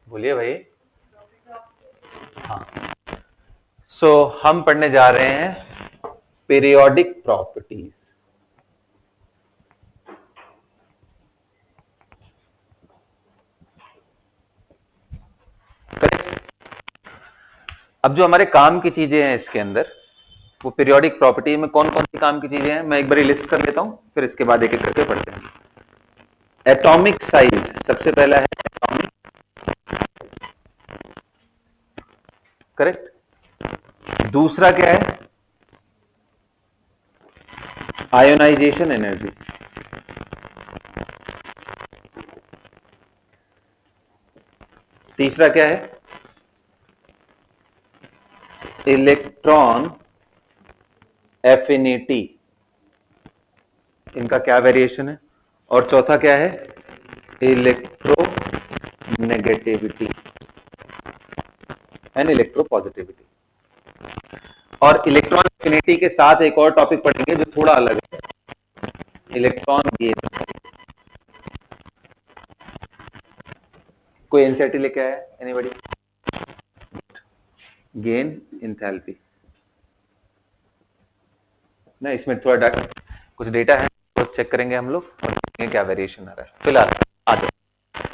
बोलिए भाई। हाँ, हम पढ़ने जा रहे हैं पीरियोडिक प्रॉपर्टीज। अब जो हमारे काम की चीजें हैं इसके अंदर, वो पीरियोडिक प्रॉपर्टी में कौन कौन सी काम की चीजें हैं मैं एक बार लिस्ट कर लेता हूं, फिर इसके बाद एक एक करके पढ़ते हैं। एटॉमिक साइज सबसे पहला है, एटॉमिक, करेक्ट। दूसरा क्या है? Ionization energy. तीसरा क्या है? इलेक्ट्रॉन एफिनिटी, इनका क्या वेरिएशन है। और चौथा क्या है? Electronegativity and electropositivity. और इलेक्ट्रॉन एफिनिटी के साथ एक और टॉपिक पढ़ेंगे जो थोड़ा अलग है, इलेक्ट्रॉन गेन। कोई एनसीईआरटी लेके आया? एनीबॉडी? गेन एंथैल्पी ना, इसमें थोड़ा कुछ डेटा है तो चेक करेंगे हम लोग और देखेंगे क्या वेरिएशन आ रहा है। फिलहाल आ जाओ।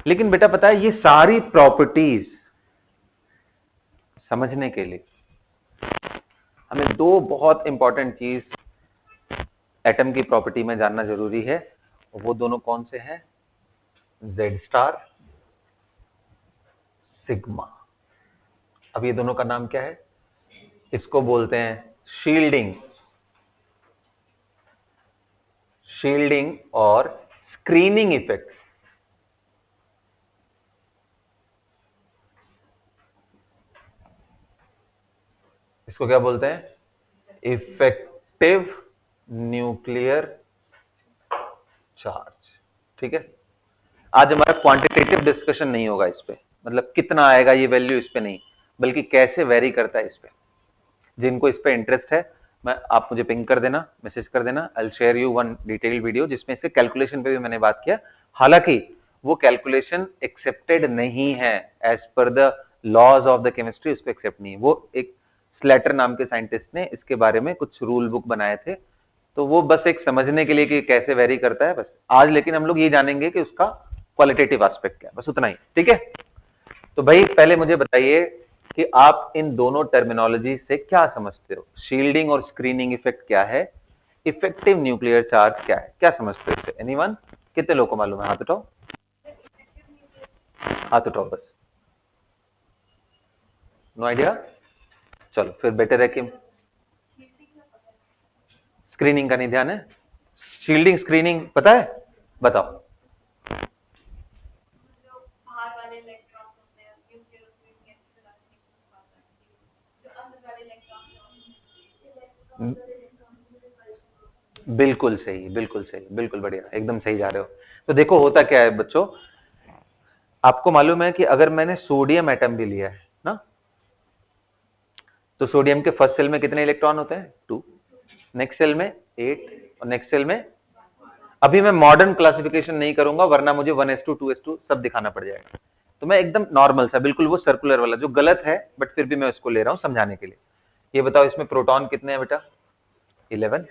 लेकिन बेटा पता है, ये सारी प्रॉपर्टीज समझने के लिए हमें दो बहुत इंपॉर्टेंट चीज एटम की प्रॉपर्टी में जानना जरूरी है। वो दोनों कौन से हैं? Z star, sigma. अब ये दोनों का नाम क्या है? इसको बोलते हैं शील्डिंग, शील्डिंग और स्क्रीनिंग इफेक्ट। इसको क्या बोलते हैं? Effective nuclear charge. ठीक है, आज हमारा क्वांटिटेटिव डिस्कशन नहीं होगा इस पे, मतलब कितना आएगा ये वैल्यू इस पे नहीं, बल्कि कैसे वेरी करता है इस पे। जिनको इस पे इंटरेस्ट है, आप मुझे पिंग कर देना, मैसेज कर देना, I will share you one detailed video जिसमें इसके कैलकुलेशन पे भी मैंने बात किया। हालांकि वो कैलकुलेशन एक्सेप्टेड नहीं है as per the laws of the chemistry, उसको एक्सेप्ट नहीं है। वो एक स्लेटर नाम के साइंटिस्ट ने इसके बारे में कुछ रूल बुक बनाए थे, तो वो बस एक समझने के लिए कि कैसे वेरी करता है बस। आज लेकिन हम लोग ये जानेंगे कि उसका क्वालिटेटिव एस्पेक्ट क्या है, बस उतना ही। ठीक है, तो भाई पहले मुझे बताइए कि आप इन दोनों टर्मिनोलॉजी से क्या समझते हो? शील्डिंग और स्क्रीनिंग इफेक्ट क्या है? इफेक्टिव न्यूक्लियर चार्ज क्या है? क्या समझते हो इससे? एनीवन? कितने लोगों को मालूम है? हाथ उठाओ, हाथ उठाओ बस। No idea? चलो फिर बेटर है कि स्क्रीनिंग का नहीं ध्यान है। शील्डिंग स्क्रीनिंग पता है? बताओ। बिल्कुल सही, बिल्कुल सही, बिल्कुल बढ़िया, एकदम सही जा रहे हो। तो देखो होता क्या है बच्चों, आपको मालूम है कि अगर मैंने सोडियम एटम भी लिया है ना, तो सोडियम के फर्स्ट सेल में कितने इलेक्ट्रॉन होते हैं? 2। नेक्स्ट सेल में 8 और नेक्स्ट सेल में, अभी मैं मॉडर्न क्लासिफिकेशन नहीं करूंगा वरना मुझे 1s2 2s2 सब दिखाना पड़ जाएगा। तो मैं एकदम नॉर्मल सा, बिल्कुल वो सर्कुलर वाला जो गलत है, बट फिर भी मैं उसको ले रहा हूं समझाने के लिए। ये बताओ इसमें प्रोटॉन कितने हैं बेटा? 11।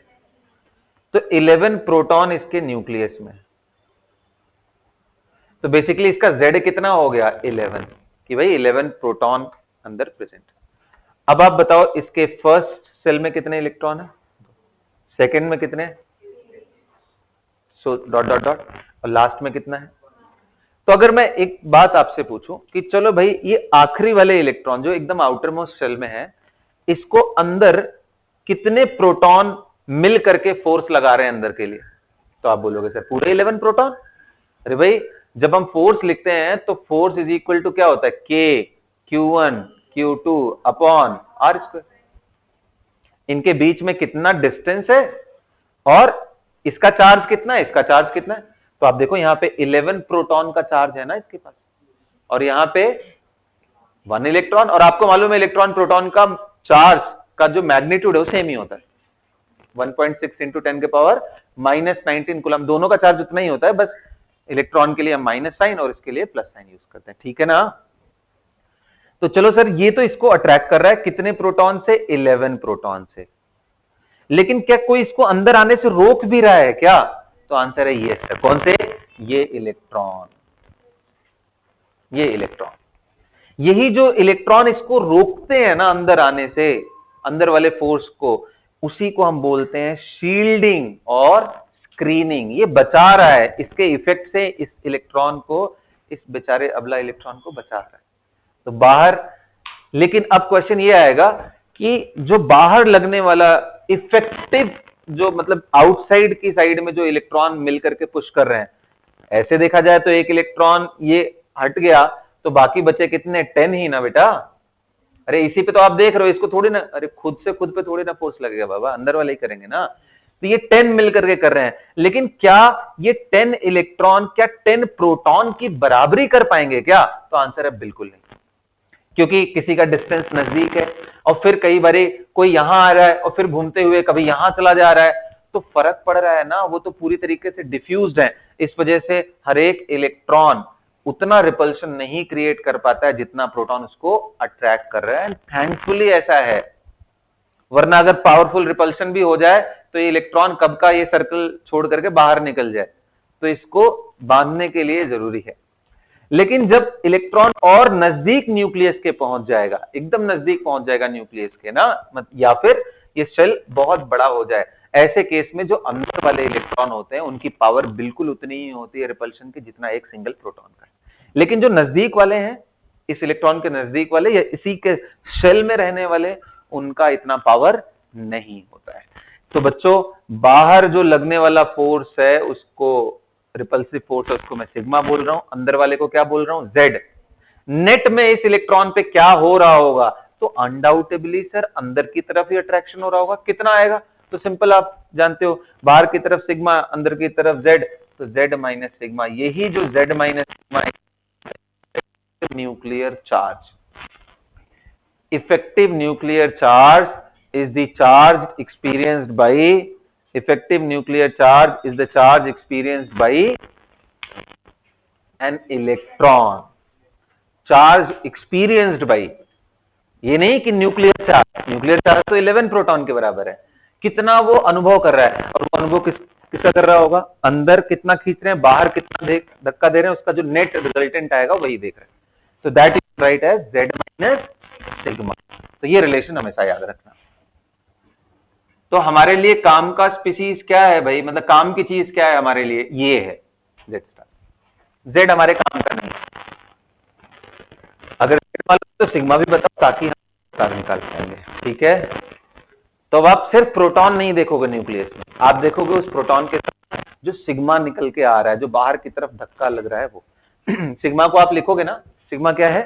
तो 11 प्रोटॉन इसके न्यूक्लियस में, तो बेसिकली इसका Z कितना हो गया? 11, कि भाई 11 प्रोटॉन अंदर प्रेजेंट। अब आप बताओ इसके फर्स्ट सेल में कितने इलेक्ट्रॉन है, सेकंड में कितने, सो डॉट डॉट डॉट, और लास्ट में कितना है? तो अगर मैं एक बात आपसे पूछूं कि चलो भाई ये आखिरी वाले इलेक्ट्रॉन जो एकदम आउटर मोस्ट सेल में है, इसको अंदर कितने प्रोटॉन मिल करके फोर्स लगा रहे हैं अंदर के लिए? तो आप बोलोगे सर पूरे 11 प्रोटॉन। अरे भाई जब हम फोर्स लिखते हैं तो फोर्स इज इक्वल टू क्या होता है? K Q1 Q2 upon R square. इनके बीच में कितना डिस्टेंस है और इसका चार्ज कितना है, इसका चार्ज कितना है? तो आप देखो यहाँ पे 11 प्रोटॉन का चार्ज है ना इसके पास, और यहाँ पे 1 इलेक्ट्रॉन। और आपको मालूम है इलेक्ट्रॉन प्रोटॉन का चार्ज का जो मैग्नीट्यूड है वो सेम ही होता है, 1.6 इंटू 10 के पावर -19 कूलम। दोनों का चार्ज उतना ही होता है, बस इलेक्ट्रॉन के लिए हम माइनस साइन और इसके लिए प्लस साइन यूज करते हैं। ठीक है ना? तो चलो सर, ये तो इसको अट्रैक्ट कर रहा है कितने प्रोटॉन से? 11 प्रोटॉन से। लेकिन क्या कोई इसको अंदर आने से रोक भी रहा है क्या? तो आंसर है ये सर। कौन से? ये इलेक्ट्रॉन। ये इलेक्ट्रॉन, यही जो इलेक्ट्रॉन इसको रोकते हैं ना अंदर आने से, अंदर वाले फोर्स को, उसी को हम बोलते हैं शील्डिंग और स्क्रीनिंग। ये बचा रहा है, इसके इफेक्ट से इस इलेक्ट्रॉन को, इस बेचारे अबला इलेक्ट्रॉन को बचा रहा है। तो बाहर, लेकिन अब क्वेश्चन ये आएगा कि जो बाहर लगने वाला इफेक्टिव, जो मतलब आउटसाइड की साइड में जो इलेक्ट्रॉन मिलकर के पुश कर रहे हैं, ऐसे देखा जाए तो एक इलेक्ट्रॉन ये हट गया तो बाकी बचे कितने? 10 ही ना बेटा। अरे इसी पे तो आप देख रहे हो, इसको थोड़ी ना, अरे खुद से खुद पे थोड़ी ना फोर्स लगेगा बाबा, अंदर वाले ही करेंगे ना। तो ये 10 मिलकर के कर रहे हैं, लेकिन क्या ये 10 इलेक्ट्रॉन क्या 10 प्रोटॉन की बराबरी कर पाएंगे क्या? तो आंसर है बिल्कुल नहीं, क्योंकि किसी का डिस्टेंस नजदीक है और फिर कई बार कोई यहां आ रहा है और फिर घूमते हुए कभी यहां चला जा रहा है, तो फर्क पड़ रहा है ना, वो तो पूरी तरीके से डिफ्यूज्ड है। इस वजह से हर एक इलेक्ट्रॉन उतना रिपल्शन नहीं क्रिएट कर पाता है जितना प्रोटॉन उसको अट्रैक्ट कर रहा है। थैंकफुली ऐसा है, वरना अगर पावरफुल रिपल्शन भी हो जाए तो ये इलेक्ट्रॉन कब का ये सर्कल छोड़ करके बाहर निकल जाए। तो इसको बांधने के लिए जरूरी है। लेकिन जब इलेक्ट्रॉन और नजदीक न्यूक्लियस के पहुंच जाएगा, एकदम नजदीक पहुंच जाएगा न्यूक्लियस के ना, या फिर ये शेल बहुत बड़ा हो जाए, ऐसे केस में जो अंदर वाले इलेक्ट्रॉन होते हैं उनकी पावर बिल्कुल उतनी ही होती है रिपल्शन की जितना एक सिंगल प्रोटॉन का है। लेकिन जो नजदीक वाले हैं, इस इलेक्ट्रॉन के नजदीक वाले या इसी के शेल में रहने वाले, उनका इतना पावर नहीं होता है। तो बच्चों, बाहर जो लगने वाला फोर्स है उसको रिपल्सिव फोर्स है, उसको मैं सिग्मा बोल रहा हूं, अंदर वाले को क्या बोल रहा हूं? जेड। नेट में इस इलेक्ट्रॉन पे क्या हो रहा होगा? तो अनडाउटेबली सर अंदर की तरफ ही अट्रैक्शन हो रहा होगा। कितना आएगा? तो सिंपल, आप जानते हो, बाहर की तरफ सिग्मा, अंदर की तरफ जेड, तो जेड माइनस सिग्मा। यही जो Z minus sigma nuclear charge, effective nuclear charge is the charge experienced by, effective nuclear charge is the charge experienced by an electron. Charge experienced by, ये नहीं कि nuclear charge तो 11 proton के बराबर है। कितना वो अनुभव कर रहा है, और वो अनुभव किसका कर रहा होगा? अंदर कितना खींच रहे हैं, बाहर कितना धक्का दे रहे हैं, उसका जो नेट रिजल्टेंट आएगा वही देख रहे हैं। तो that is right as Z minus sigma. तो ये रिलेशन हमेशा याद रखना। तो हमारे लिए काम का स्पीसीज क्या है भाई, मतलब काम की चीज क्या है हमारे लिए? ये है जेड स्टार। जेड हमारे काम का नहीं है। अगर जेड मालूम तो सिग्मा भी बताओ ताकि हम स्टार निकाल पाएंगे। ठीक है, तो अब आप सिर्फ प्रोटॉन नहीं देखोगे न्यूक्लियस में, आप देखोगे उस प्रोटॉन के साथ जो सिग्मा निकल के आ रहा है, जो बाहर की तरफ धक्का लग रहा है वो सिग्मा को आप लिखोगे ना, सिग्मा क्या है?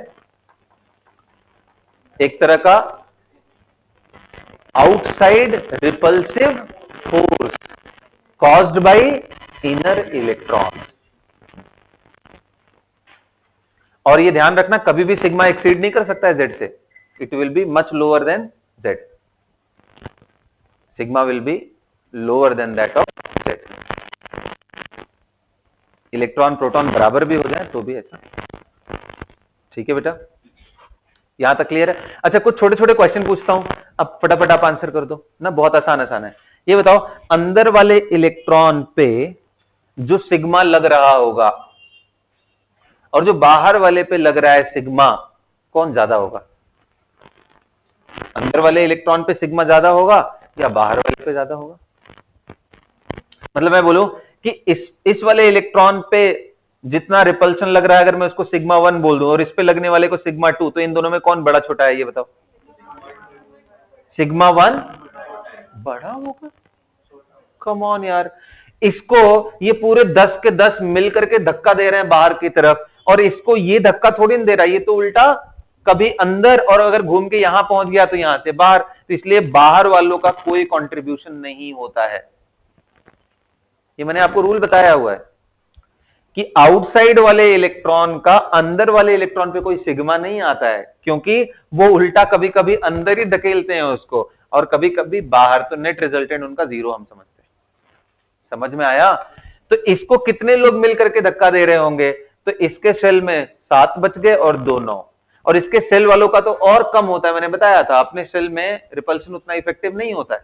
एक तरह का outside repulsive force caused by inner electron. और ये ध्यान रखना, कभी भी सिग्मा एक्सीड नहीं कर सकता है जेड से, it will be much lower than Z. Sigma will be lower than that of Z. Electron proton बराबर भी हो जाए तो भी ऐसा। ठीक है बेटा, यहां तक क्लियर है? अच्छा, कुछ छोटे छोटे क्वेश्चन पूछता हूं, अब फटाफट आप आंसर कर दो ना, बहुत आसान है। ये बताओ, अंदर वाले इलेक्ट्रॉन पे जो सिग्मा लग रहा होगा और जो बाहर वाले पे लग रहा है सिग्मा, कौन ज्यादा होगा? अंदर वाले इलेक्ट्रॉन पे सिग्मा ज्यादा होगा या बाहर वाले पे ज्यादा होगा? मतलब मैं बोलूं कि इस वाले इलेक्ट्रॉन पे जितना रिपल्शन लग रहा है, अगर मैं उसको सिग्मा 1 बोल दूं और इस पे लगने वाले को सिग्मा 2, तो इन दोनों में कौन बड़ा छोटा है ये बताओ? सिग्मा 1 बड़ा होगा। कम ऑन यार, इसको ये पूरे 10 के 10 मिल करके धक्का दे रहे हैं बाहर की तरफ, और इसको ये धक्का थोड़ी ना दे रहा है, ये तो उल्टा कभी अंदर, और अगर घूम के यहां पहुंच गया तो यहां से बाहर। तो इसलिए बाहर वालों का कोई कंट्रीब्यूशन नहीं होता है। ये मैंने आपको रूल बताया हुआ है कि आउटसाइड वाले इलेक्ट्रॉन का अंदर वाले इलेक्ट्रॉन पे कोई सिग्मा नहीं आता है, क्योंकि वो उल्टा कभी कभी अंदर ही धकेलते हैं उसको और कभी कभी बाहर, तो नेट रिजल्टेंट उनका 0 हम समझते हैं। समझ में आया? तो इसको कितने लोग मिलकर के धक्का दे रहे होंगे? तो इसके सेल में 7 बच गए और 2 9, और इसके सेल वालों का तो और कम होता है, मैंने बताया था अपने सेल में रिपल्शन उतना इफेक्टिव नहीं होता है,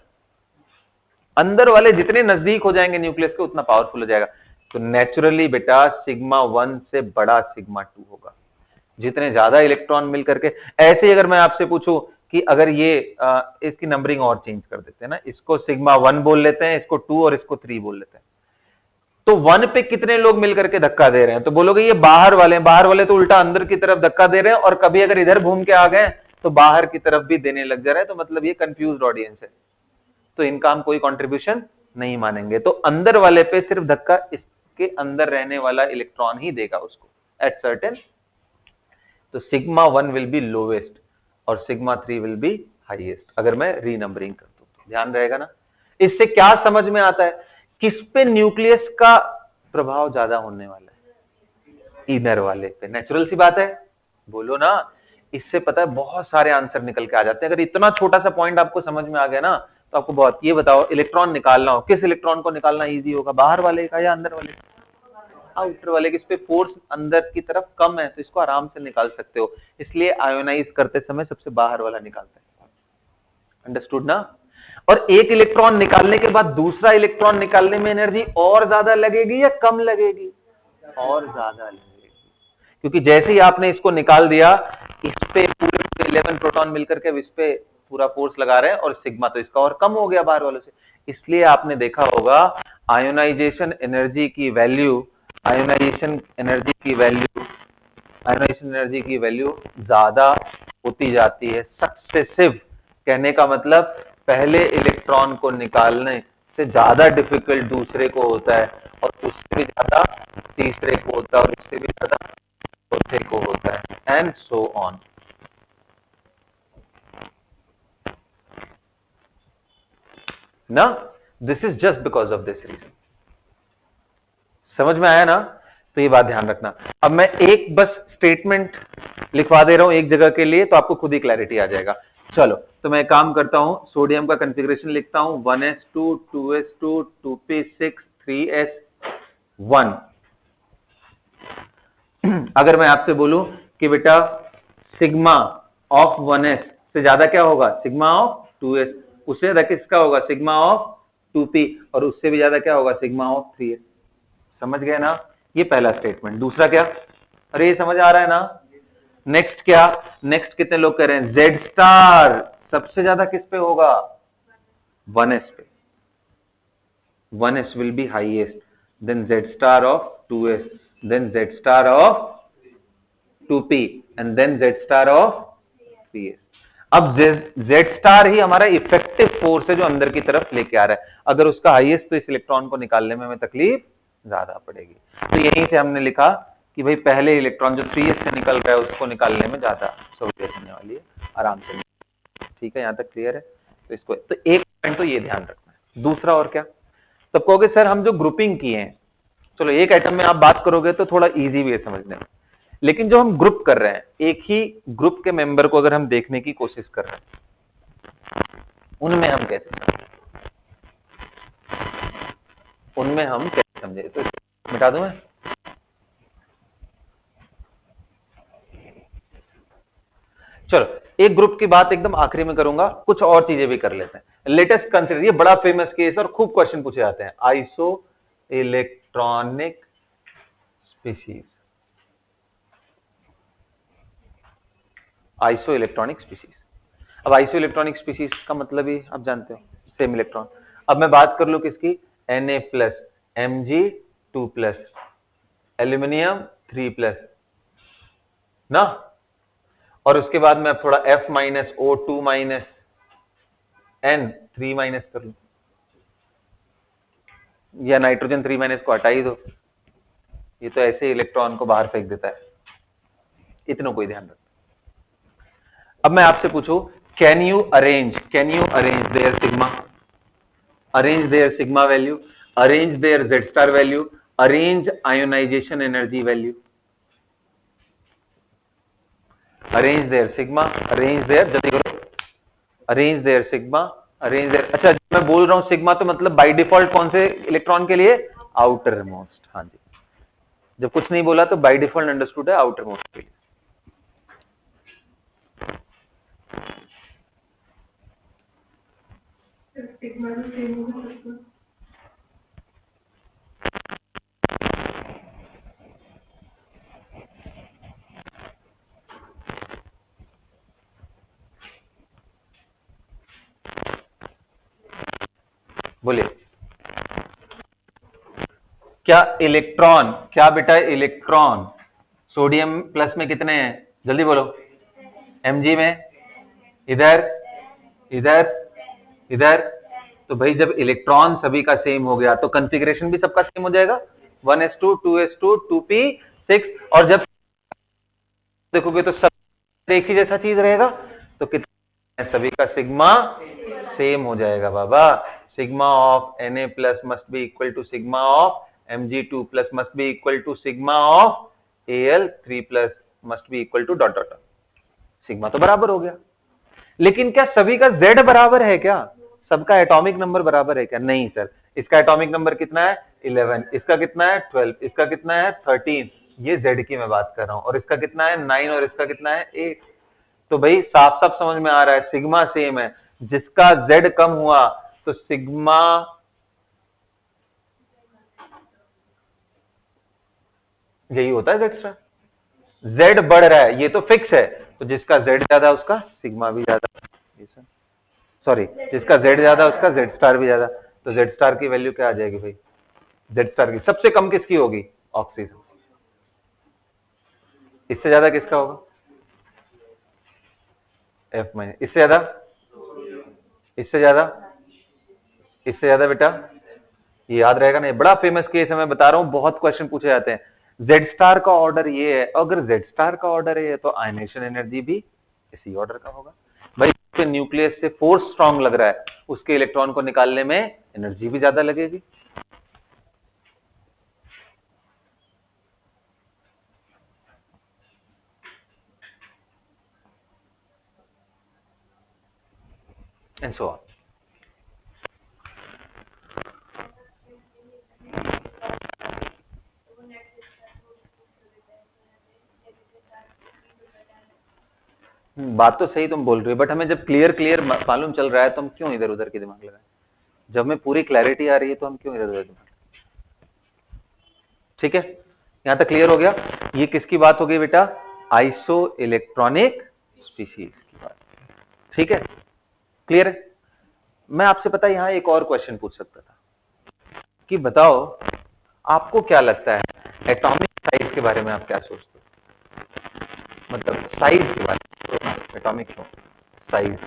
अंदर वाले जितने नजदीक हो जाएंगे न्यूक्लियस के उतना पावरफुल हो जाएगा। तो नेचुरली बेटा सिग्मा 1 से बड़ा सिग्मा 2 होगा, जितने ज्यादा इलेक्ट्रॉन मिल करके। ऐसे ही अगर मैं आपसे पूछूं कि अगर ये इसकी नंबरिंग और चेंज कर देते हैं ना, इसको सिग्मा 1 बोल लेते हैं, इसको 2 और इसको 3 बोल लेते हैं, तो 1 पे कितने लोग मिलकर के धक्का दे रहे हैं, तो बोलोगे ये बाहर वाले हैं, बाहर वाले तो उल्टा अंदर की तरफ धक्का दे रहे हैं, और कभी अगर इधर घूम के आ गए तो बाहर की तरफ भी देने लग जा रहे हैं, तो मतलब ये कंफ्यूज्ड ऑडियंस है, तो इनका हम कोई कंट्रीब्यूशन नहीं मानेंगे। तो अंदर वाले पे सिर्फ धक्का इसके अंदर रहने वाला इलेक्ट्रॉन ही देगा उसको एट सर्टेन। तो सिग्मा 1 विल बी लोवेस्ट और सिग्मा 3 विल बी हाईएस्ट, अगर मैं रीनंबरिंग कर दूं तो ध्यान रहेगा ना। इससे क्या समझ में आता है, किस पे न्यूक्लियस का प्रभाव ज्यादा होने वाला है, इनर वाले पे। नेचुरल सी बात है, बोलो ना। इससे पता है बहुत सारे आंसर निकल के आ जाते हैं, अगर इतना छोटा सा पॉइंट आपको समझ में आ गया ना, तो आपको बहुत। ये बताओ इलेक्ट्रॉन निकालना हो, किस इलेक्ट्रॉन को निकालना इजी होगा, बाहर वाले का या अंदर वाले का? आउटर वाले के। इस पे फोर्स अंदर की तरफ कम है, तो इसको आराम से निकाल सकते हो, इसलिए आयोनाइज करते समय सबसे बाहर वाला निकालते हैं। अंडरस्टूड ना। और एक इलेक्ट्रॉन निकालने के बाद दूसरा इलेक्ट्रॉन निकालने में एनर्जी और ज्यादा लगेगी या कम लगेगी? और ज्यादा लगेगी, क्योंकि जैसे ही आपने इसको निकाल दिया, इस पे पूरे 11 प्रोटॉन मिलकर के इस पे पूरा फोर्स लगा रहे हैं, और सिग्मा तो इसका और कम हो गया बाहर वालों से। इसलिए आपने देखा होगा आयोनाइजेशन एनर्जी की वैल्यू, आयोनाइजेशन एनर्जी की वैल्यू ज्यादा होती जाती है। सक्सेसिव कहने का मतलब पहले इलेक्ट्रॉन को निकालने से ज्यादा डिफिकल्ट दूसरे को होता है, और उससे भी ज्यादा तीसरे को होता है, और उससे भी ज्यादा चौथे को होता है, एंड सो ऑन। ना, this is just because of this reason. समझ में आया ना? तो ये बात ध्यान रखना। अब मैं एक बस स्टेटमेंट लिखवा दे रहा हूं एक जगह के लिए, तो आपको खुद ही क्लैरिटी आ जाएगा। चलो, तो मैं काम करता हूं, सोडियम का कॉन्फ़िगरेशन लिखता हूं, 1s2 2s2 2p6 3s1। अगर मैं आपसे बोलूं कि बेटा सिग्मा ऑफ 1s से ज्यादा क्या होगा, सिग्मा ऑफ 2s, उससे ज्यादा किसका होगा, सिग्मा ऑफ 2p, और उससे भी ज्यादा क्या होगा, सिग्मा ऑफ 3s। समझ गए ना? ये पहला स्टेटमेंट। दूसरा क्या, अरे ये समझ आ रहा है ना? नेक्स्ट क्या, नेक्स्ट कितने लोग कह रहे हैं, जेड स्टार सबसे ज्यादा किस पे होगा, 1s पे। 1s will be highest, then Z star of 2s, then Z star of 2p, and then Z star of 3s। अब जेड स्टार ही हमारा इफेक्टिव फोर्स है जो अंदर की तरफ लेके आ रहा है, अगर उसका हाईएस्ट, तो इस इलेक्ट्रॉन को निकालने में हमें तकलीफ ज्यादा पड़ेगी। तो यहीं से हमने लिखा कि भाई पहले इलेक्ट्रॉन जो 3s से निकल रहा है उसको निकालने में ज्यादा सहूलियत होने वाली है, आराम से। ठीक है, यहां तक क्लियर है? तो इसको तो एक पॉइंट तो ये ध्यान रखना है। दूसरा और क्या, तब कहोगे सर हम जो ग्रुपिंग किए हैं, चलो एक आइटम में आप बात करोगे तो थोड़ा इजी भी है समझने में, लेकिन जो हम ग्रुप कर रहे हैं, एक ही ग्रुप के मेंबर को अगर हम देखने की कोशिश कर रहे हैं, उनमें हम कैसे समझे, तो मिटा दूं मैं? चलो, एक ग्रुप की बात एकदम आखिरी में करूंगा, कुछ और चीजें भी कर लेते हैं। लेटेस्ट कंसिडर, ये बड़ा फेमस केस और खूब क्वेश्चन पूछे जाते हैं, iso electronic species. Iso electronic species. अब आइसो इलेक्ट्रॉनिक स्पीशीज का मतलब ही आप जानते हो, सेम इलेक्ट्रॉन। अब मैं बात कर लूं किसकी, Na+, Mg2+, एल्यूमिनियम 3+, ना, और उसके बाद मैं थोड़ा F- O2- N3- कर लूं, या नाइट्रोजन 3- को हटा ही दो, ये तो ऐसे इलेक्ट्रॉन को बाहर फेंक देता है। इतनों कोई ध्यान रखना। अब मैं आपसे पूछूं, can you arrange their sigma, arrange their sigma value, arrange their Z star value, arrange ionization energy value, arrange their sigma, arrange their, जल्दी करो, arrange their sigma, arrange their. अच्छा, मैं बोल रहा हूं सिग्मा तो मतलब बाय डिफॉल्ट कौन से इलेक्ट्रॉन के लिए, आउटर मोस्ट। हाँ जी, जब कुछ नहीं बोला तो बाय डिफॉल्ट अंडरस्टूड है आउटर मोस्ट के लिए। बोलिए क्या इलेक्ट्रॉन, क्या बेटा इलेक्ट्रॉन सोडियम प्लस में कितने हैं, जल्दी बोलो, mg में, इधर इधर इधर। तो भाई जब इलेक्ट्रॉन सभी का सेम हो गया तो कॉन्फ़िगरेशन भी सबका सेम हो जाएगा, 1s2 2s2 2p6। और जब देखोगे तो सब एक ही जैसा चीज रहेगा, तो कितना सभी का सिग्मा सेम हो जाएगा बाबा। Sigma of Na plus must be equal to sigma of Mg2 plus must be equal to sigma of Al3 plus must be equal to dot dot. Sigma तो बराबर हो गया, लेकिन क्या सभी का Z बराबर है क्या, सबका एटॉमिक नंबर बराबर है क्या? नहीं सर, इसका एटॉमिक नंबर कितना है 11, इसका कितना है 12, इसका कितना है 13, ये Z की मैं बात कर रहा हूं, और इसका कितना है 9 और इसका कितना है 8। तो भाई साफ साफ समझ में आ रहा है सिग्मा सेम है, जिसका Z कम हुआ तो सिग्मा यही होता है Z स्टार। Z बढ़ रहा है ये तो फिक्स है, तो जिसका Z ज्यादा उसका सिग्मा भी ज्यादा, सॉरी जिसका Z ज्यादा उसका Z स्टार भी ज्यादा। तो Z स्टार की वैल्यू क्या आ जाएगी भाई, Z स्टार की सबसे कम किसकी होगी, ऑक्सीजन। इससे ज्यादा किसका होगा, F माइनस। इससे ज्यादा, इससे ज्यादा, इससे ज्यादा बेटा ये याद रहेगा ना, ये बड़ा फेमस केस है, मैं बता रहा हूं बहुत क्वेश्चन पूछे जाते हैं। Z स्टार का ऑर्डर ये है, अगर Z स्टार का ऑर्डर है तो आयनेशन एनर्जी भी इसी ऑर्डर का होगा। भाई उसके न्यूक्लियस से फोर्स स्ट्रांग लग रहा है, उसके इलेक्ट्रॉन को निकालने में एनर्जी भी ज्यादा लगेगी। And so on. बात तो सही तुम बोल रहे हो, बट हमें जब क्लियर क्लियर मालूम चल रहा है तो हम क्यों इधर उधर की दिमाग लगाएं। जब हमें पूरी क्लैरिटी आ रही है तो हम क्यों इधर उधर दिमाग। ठीक है, यहां तक क्लियर हो गया। ये किसकी बात हो गई बेटा, आइसो इलेक्ट्रॉनिक स्पीशीज की बात। ठीक है, क्लियर है। मैं आपसे पता यहां एक और क्वेश्चन पूछ सकता था कि बताओ आपको क्या लगता है एटॉमिक साइज के बारे में, आप क्या सोचते हो, मतलब साइज के बारे में, atomic size,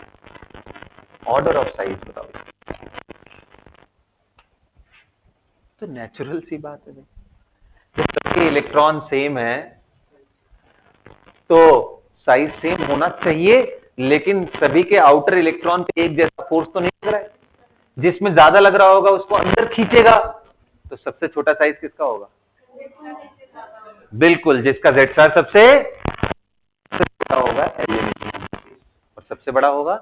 order of size बताओ। तो नेचुरल सी बात है भाई, जब सबके इलेक्ट्रॉन सेम है तो साइज सेम होना चाहिए, लेकिन सभी के आउटर इलेक्ट्रॉन पे एक जैसा फोर्स तो नहीं लग रहा है, जिसमें ज्यादा लग रहा होगा उसको अंदर खींचेगा। तो सबसे छोटा साइज किसका होगा, बिल्कुल जिसका Z स्टार सबसे छोटा होगा एल्यूमिनियम, और सबसे बड़ा होगा,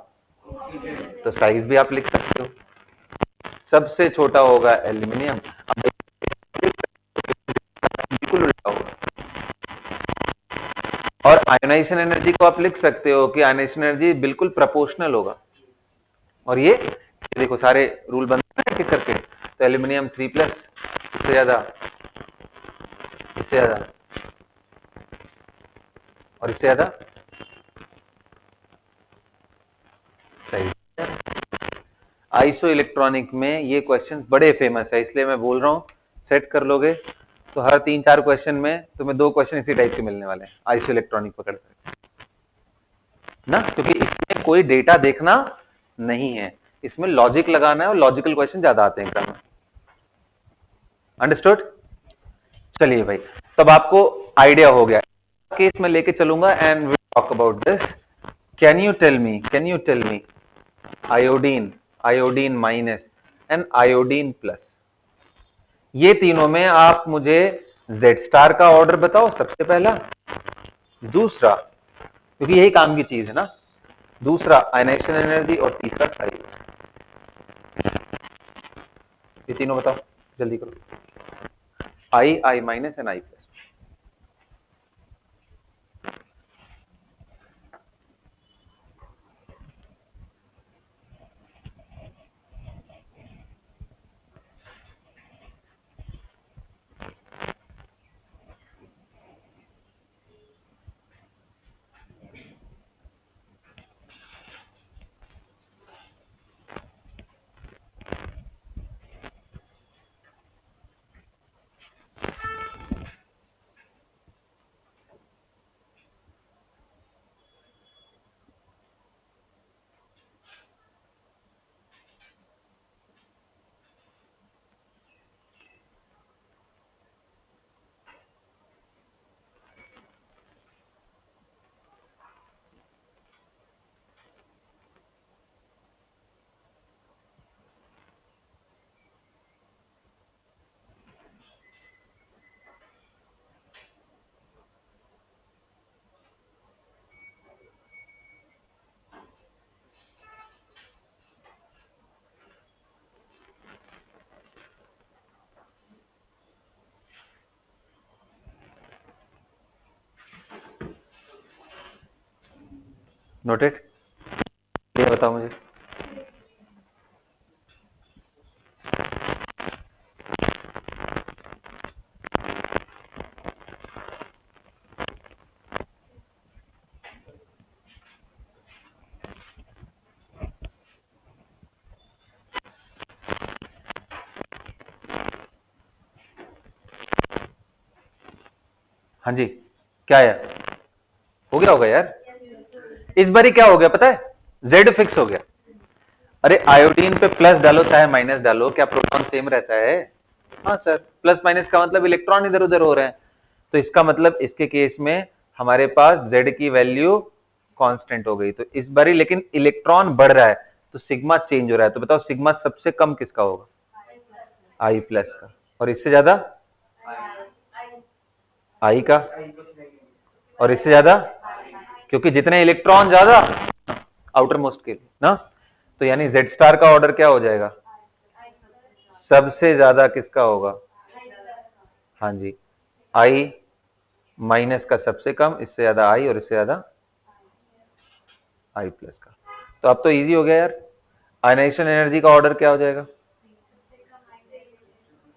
तो साइज भी आप लिख सकते हो, सबसे छोटा होगा एल्यूमिनियम। अब बिल्कुल उल्टा होगा। और आयोनाइजेशन एनर्जी को आप लिख सकते हो कि आयोनाइजेशन एनर्जी बिल्कुल प्रोपोर्शनल होगा। और ये देखो सारे रूल बनते हैं एक करके, तो एल्यूमिनियम 3 प्लस, इससे ज्यादा, इससे ज्यादा, और इससे ज्यादा सही। आइसो इलेक्ट्रॉनिक में ये क्वेश्चन बड़े फेमस है, इसलिए मैं बोल रहा हूँ सेट कर लोगे तो हर 3-4 क्वेश्चन में तुम्हें 2 क्वेश्चन इसी टाइप के मिलने वाले हैं, आइसो इलेक्ट्रॉनिक पकड़ कर ना, क्योंकि इसमें कोई डेटा देखना नहीं है, इसमें लॉजिक लगाना है, और लॉजिकल क्वेश्चन ज्यादा आते हैं एग्जाम में। अंडरस्टूड। चलिए भाई, तब आपको आइडिया हो गया, केस में लेके चलूंगा and we talk about this. Can you tell me iodine, iodine minus and iodine plus, ये तीनों में आप मुझे Z स्टार का ऑर्डर बताओ सबसे पहला, दूसरा क्योंकि यही काम की चीज है ना, दूसरा आयनाइजेशन एनर्जी, और तीसरा साइज। ये तीनों बताओ जल्दी करो, I minus and I plus. Noted? ये बताओ मुझे। हाँ जी, क्या है? हो गया होगा यार। इस बार ही क्या हो गया पता है? जेड फिक्स हो गया। अरे आयोडीन पे प्लस डालो चाहे माइनस डालो, क्या प्रोटॉन सेम रहता है? हाँ सर, प्लस माइनस का मतलब इलेक्ट्रॉन इधर उधर हो रहे हैं। तो इसका मतलब इसके केस में हमारे पास Z की वैल्यू कांस्टेंट हो गई। तो इस बारी लेकिन इलेक्ट्रॉन बढ़ रहा है तो सिग्मा चेंज हो रहा है। तो बताओ सिग्मा सबसे कम किसका होगा? I प्लस का। और इससे ज्यादा I का। और इससे ज्यादा, क्योंकि जितने इलेक्ट्रॉन ज्यादा आउटर मोस्ट के लिए ना, तो यानी Z स्टार का ऑर्डर क्या हो जाएगा? सबसे ज्यादा किसका होगा? हाँ जी, I माइनस का सबसे कम, इससे ज्यादा I और इससे ज्यादा I प्लस का। तो अब तो इजी हो गया यार। आयनाइजेशन एनर्जी का ऑर्डर क्या हो जाएगा?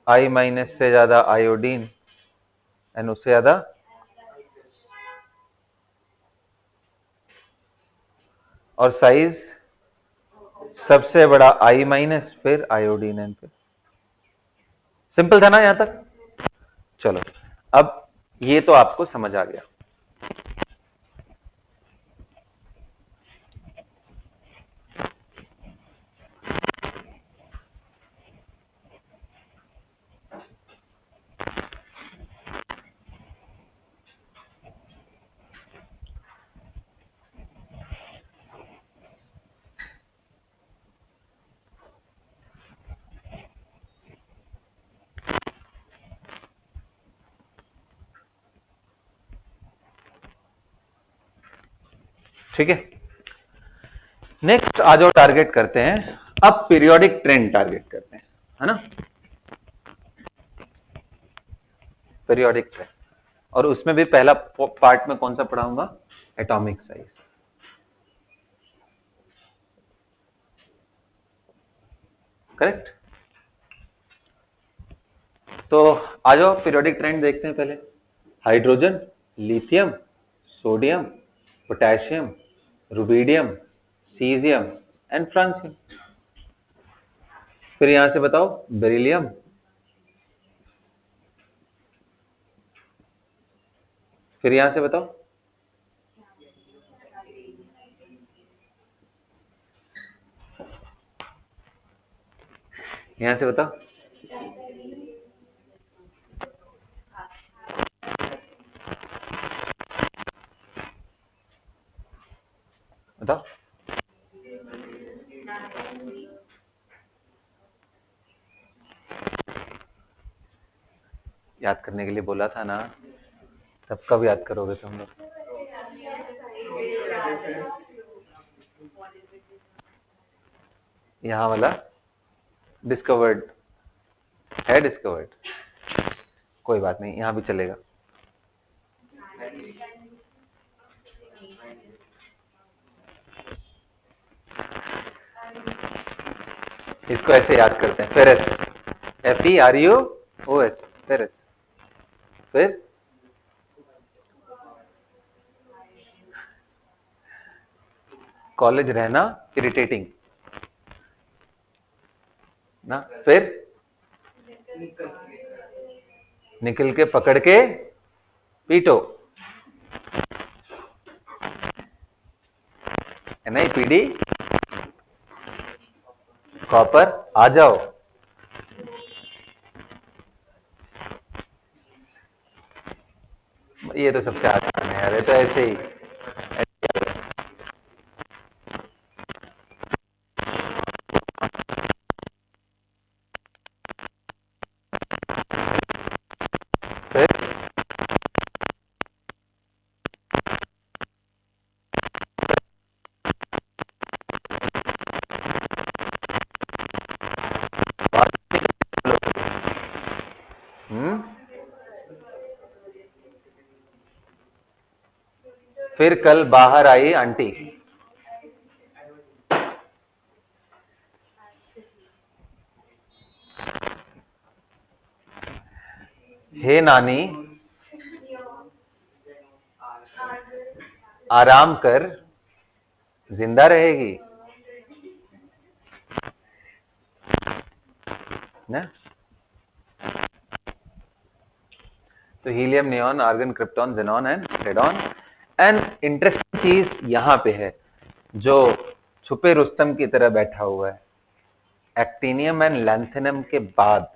I माइनस से ज्यादा आयोडीन एंड उससे ज्यादा और साइज सबसे बड़ा I माइनस फिर आयोडीन एंड फिर। सिंपल था ना यहां तक? चलो अब ये तो आपको समझ आ गया। ठीक है, नेक्स्ट आ जाओ, टारगेट करते हैं। अब पीरियोडिक ट्रेंड टारगेट करते हैं, है ना? पीरियोडिक ट्रेंड, और उसमें भी पहला पार्ट में कौन सा पढ़ाऊंगा? Atomic size. करेक्ट। तो आ जाओ पीरियोडिक ट्रेंड देखते हैं पहले। Hydrogen, lithium, sodium, potassium, rubidium, caesium and francium. फिर यहां से बताओ बेरिलियम, फिर यहां से बताओ यहां से बताओ बताओ। याद करने के लिए बोला था ना, तब कब याद करोगे तुम लोग? यहाँ वाला डिस्कवर्ड है, डिस्कवर्ड, कोई बात नहीं, यहाँ भी चलेगा। इसको ऐसे याद करते हैं, फेरस, FeRuOH, फेरस। फिर कॉलेज रहना इरिटेटिंग ना, फिर निकल के पकड़ के पीटो, NiPD कॉपर आ जाओ। ये तो सबसे आसान है यार, ये तो ऐसे ही। फिर हम्म, फिर कल बाहर आई आंटी, हे नानी आराम कर, जिंदा रहेगी ना। तो helium, neon, argon, krypton, xenon and radon. And interesting चीज यहां पे है, जो छुपे रुस्तम की तरह बैठा हुआ है, एक्टिनियम एंड लैंथेनम के बाद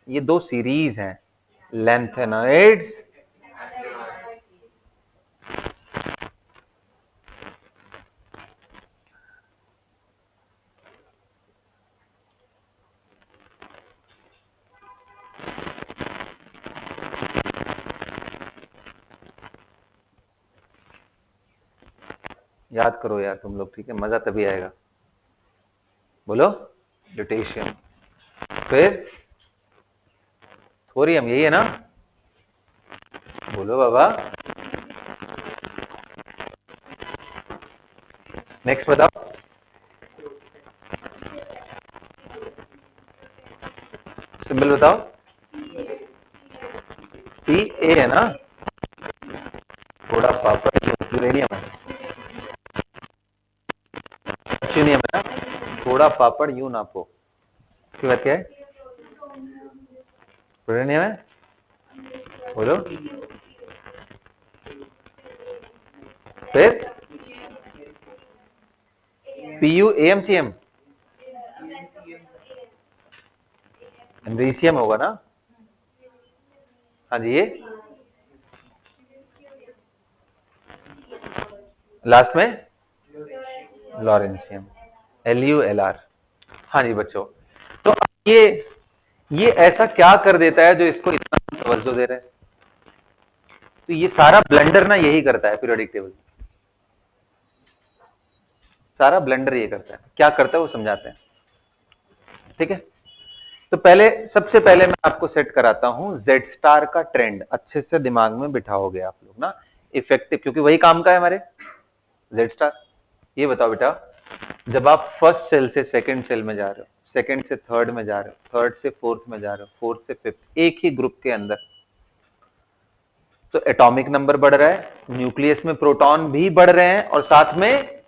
ये दो सीरीज हैं, लैंथेनोइड्स याद करो यार तुम लोग, ठीक है, मजा तभी आएगा। बोलो, ल्यूटेशियम, फिर थोरियम, यही है ना? बोलो बाबा, नेक्स्ट बताओ। सिंबल बताओ। टी ए है ना? थोड़ा पापड़ यूरेनियम है, यूरेनियम है ना? थोड़ा पापड़ यूं नापो, उसकी बात क्या है? यूरेनियम है, बोलो। फिर पीयू एएमसीएम, एंड्रीसियम होगा ना? हाँ जी, ये लास्ट में लॉरेंसियम, LuLr। हाँ जी बच्चों, तो अब ये ऐसा क्या कर देता है जो इसको इतना तवज्जो दे रहा है? तो ये सारा ब्लंडर ना यही करता है पीरियोडिक टेबल, सारा ब्लंडर ये करता है। क्या करता है वो समझाते हैं, ठीक है? तो सबसे पहले मैं आपको सेट कराता हूं जेड स्टार का ट्रेंड, अच्छे से दिमाग में बिठाओगे आप लोग ना, इफेक्टिव, क्योंकि वही काम का है हमारे जेड स्टार। ये बताओ बेटा, जब आप फर्स्ट सेल से सेकंड सेल में जा रहे हो, सेकंड से थर्ड में जा रहे हो, थर्ड से फोर्थ में जा रहे हो, फोर्थ से फिफ्थ, एक ही ग्रुप के अंदर, तो एटॉमिक नंबर बढ़ रहा है, न्यूक्लियस में प्रोटॉन भी बढ़ रहे हैं और साथ में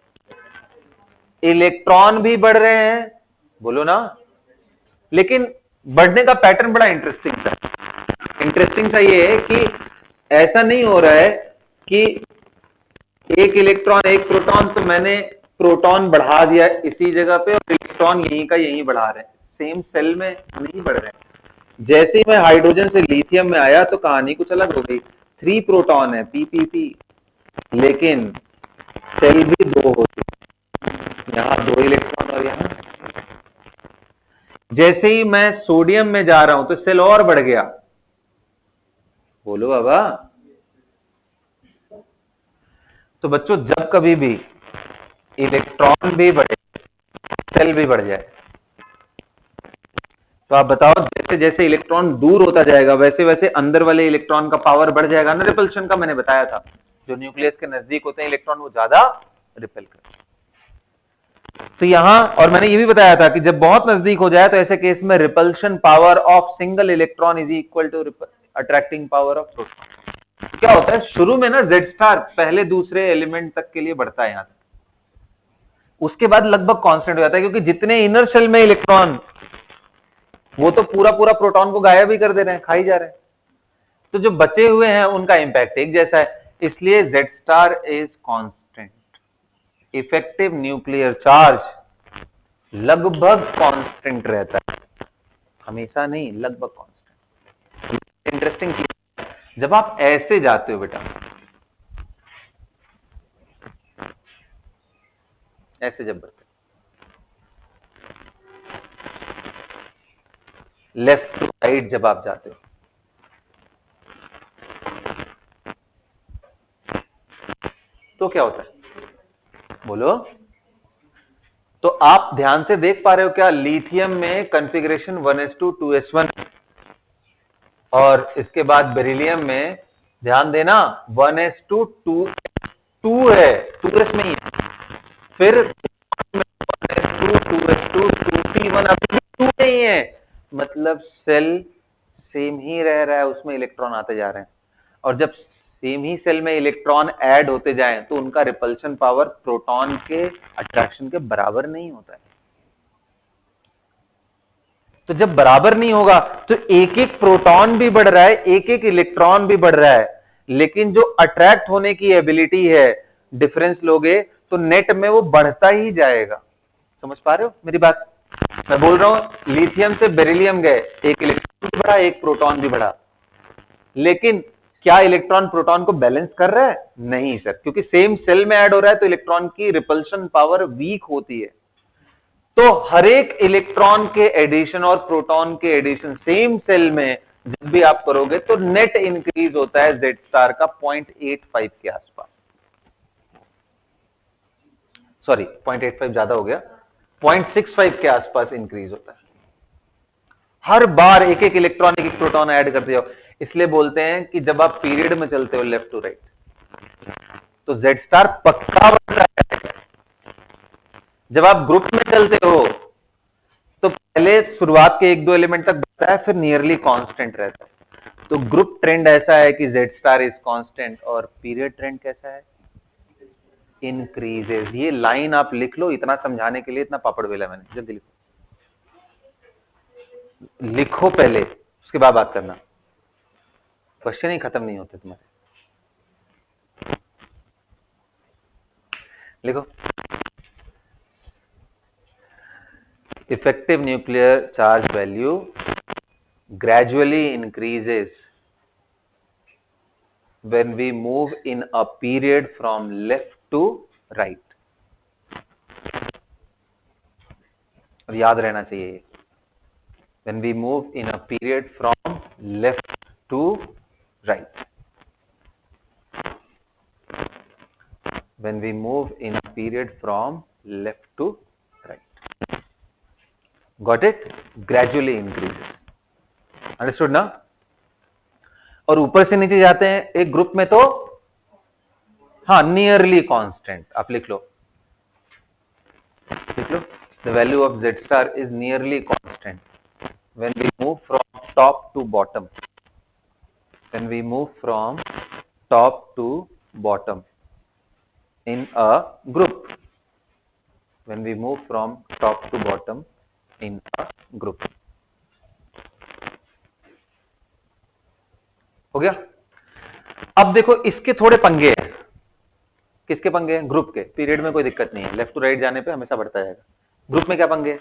इलेक्ट्रॉन भी बढ़ रहे हैं, बोलो ना। लेकिन बढ़ने का पैटर्न बड़ा इंटरेस्टिंग था। इंटरेस्टिंग सा ये है कि ऐसा नहीं हो रहा है कि एक इलेक्ट्रॉन एक प्रोटॉन, तो मैंने प्रोटॉन बढ़ा दिया इसी जगह पे और इलेक्ट्रॉन यहीं का यहीं बढ़ा रहे हैं, सेम सेल में नहीं बढ़ रहे हैं। जैसे ही मैं हाइड्रोजन से लिथियम में आया तो कहानी कुछ अलग हो गई, 3 प्रोटॉन है पीपीपी, लेकिन सेल भी 2 होती, यहाँ 2 इलेक्ट्रॉन और यहाँ। जैसे ही मैं सोडियम में जा रहा हूं तो सेल और बढ़ गया, बोलो बाबा। तो बच्चों, जब कभी भी इलेक्ट्रॉन भी बढ़े, सेल भी बढ़ जाए, तो आप बताओ, जैसे जैसे इलेक्ट्रॉन दूर होता जाएगा वैसे वैसे अंदर वाले इलेक्ट्रॉन का पावर बढ़ जाएगा ना, रिपल्शन का मैंने बताया था, जो न्यूक्लियस के नजदीक होते हैं इलेक्ट्रॉन वो ज्यादा रिपेल करते हैं। तो यहां, और मैंने ये भी बताया था कि जब बहुत नजदीक हो जाए तो ऐसे केस में repulsion power of single electron is equal to attracting power of proton. क्या होता है, शुरू में ना जेड स्टार पहले दूसरे एलिमेंट तक के लिए बढ़ता है, यहां तक, उसके बाद लगभग कांस्टेंट हो जाता है, क्योंकि जितने इनर शेल में इलेक्ट्रॉन, वो तो पूरा पूरा प्रोटॉन को गायब ही कर दे रहे हैं, खाई जा रहे हैं, तो जो बचे हुए हैं उनका इंपैक्ट एक जैसा है, इसलिए Z star is constant. Effective nuclear charge लगभग कांस्टेंट रहता है, हमेशा नहीं, लगभग कांस्टेंट। इंटरेस्टिंग चीज, जब आप ऐसे जाते हो बेटा, ऐसे जब बढ़ते लेफ्ट टू राइट जब आप जाते हो, तो क्या होता है, बोलो। तो आप ध्यान से देख पा रहे हो क्या, लिथियम में कॉन्फ़िगरेशन 1s2 2s1, और इसके बाद बेरिलियम में ध्यान देना 1s2 2 है, 2s नहीं है, फिर 1s2 2s2 2p1, अभी 2 नहीं है, मतलब सेल सेम ही रह रहा है उस उसमें इलेक्ट्रॉन आते जा रहे हैं, और जब सेम ही सेल में इलेक्ट्रॉन ऐड होते जाएं तो उनका रिपल्शन पावर प्रोटॉन के अट्रैक्शन के बराबर नहीं होता है। तो जब बराबर नहीं होगा तो एक एक प्रोटॉन भी बढ़ रहा है, एक एक इलेक्ट्रॉन भी बढ़ रहा है, लेकिन जो अट्रैक्ट होने की एबिलिटी है, डिफरेंस लोगे तो नेट में वो बढ़ता ही जाएगा। समझ पा रहे हो मेरी बात? मैं बोल रहा हूं लिथियम से बेरिलियम गए, एक इलेक्ट्रॉन भी बढ़ा, एक प्रोटॉन भी बढ़ा, लेकिन क्या इलेक्ट्रॉन प्रोटॉन को बैलेंस कर रहा है? नहीं सर, क्योंकि सेम सेल में ऐड हो रहा है तो इलेक्ट्रॉन की रिपल्शन पावर वीक होती है। तो हर एक इलेक्ट्रॉन के एडिशन और प्रोटॉन के एडिशन सेम सेल में जब भी आप करोगे तो नेट इंक्रीज होता है Z स्टार का 0.85 के आसपास, सॉरी 0.85 ज्यादा हो गया, 0.65 के आसपास इंक्रीज होता है। हर बार एक एक इलेक्ट्रॉन एक एक प्रोटॉन ऐड करते जाओ। इसलिए बोलते हैं कि जब आप पीरियड में चलते हो लेफ्ट टू राइट तो Z स्टार पक्का बढ़ता है। जब आप ग्रुप में चलते हो तो पहले शुरुआत के एक दो एलिमेंट तक बढ़ता है, फिर नियरली कांस्टेंट रहता है। तो ग्रुप ट्रेंड ऐसा है कि Z स्टार इज कांस्टेंट, और पीरियड ट्रेंड कैसा है? इंक्रीजेस। ये लाइन आप लिख लो, इतना समझाने के लिए इतना पापड़ बेला मैंने, जल्दी लिखो, लिखो पहले, उसके बाद बात करना, क्वेश्चन ही खत्म नहीं होते तुम्हारे। लिखो, effective nuclear charge value gradually increases when we move in a period from left to right. और याद रहना चाहिए, when we move in a period from left to right. When we move in a period from left to right. Got it? Gradually increases. Understood ना? और ऊपर से नीचे जाते हैं एक ग्रुप में तो हाँ नियरली कांस्टेंट। आप लिख लो, the value of Z star is nearly constant when we move from top to bottom, when we move from top to bottom in a group, when we move from top to bottom in a group. हो गया? अब देखो इसके थोड़े पंगे हैं। किसके पंगे हैं? ग्रुप के। पीरियड में कोई दिक्कत नहीं है, लेफ्ट टू राइट जाने पे हमेशा बढ़ता जाएगा। ग्रुप में क्या पंगे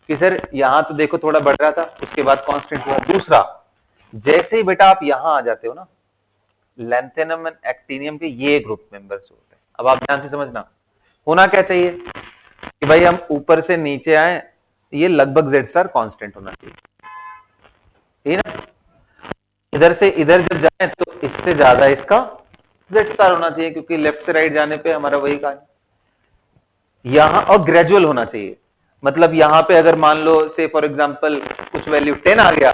कि सर यहां तो देखो थोड़ा बढ़ रहा था, उसके बाद कांस्टेंट हुआ। दूसरा, जैसे ही बेटा आप यहां आ जाते हो ना, लैंथेनम एंड एक्टिनियम के ये ग्रुप मेंबर्स होते हैं। अब आप ध्यान से समझना, होना क्या चाहिए कि भाई हम ऊपर से नीचे आए, ये लगभग Z स्टार कांस्टेंट होना चाहिए, ठीक है ना? इधर से इधर जब जाए तो इससे ज्यादा इसका Z स्टार होना चाहिए, क्योंकि लेफ्ट से राइट जाने पे हमारा वही कहानी। यहां और ग्रेजुअल होना चाहिए, मतलब यहां पे अगर मान लो से फॉर एग्जांपल कुछ वैल्यू 10 आ गया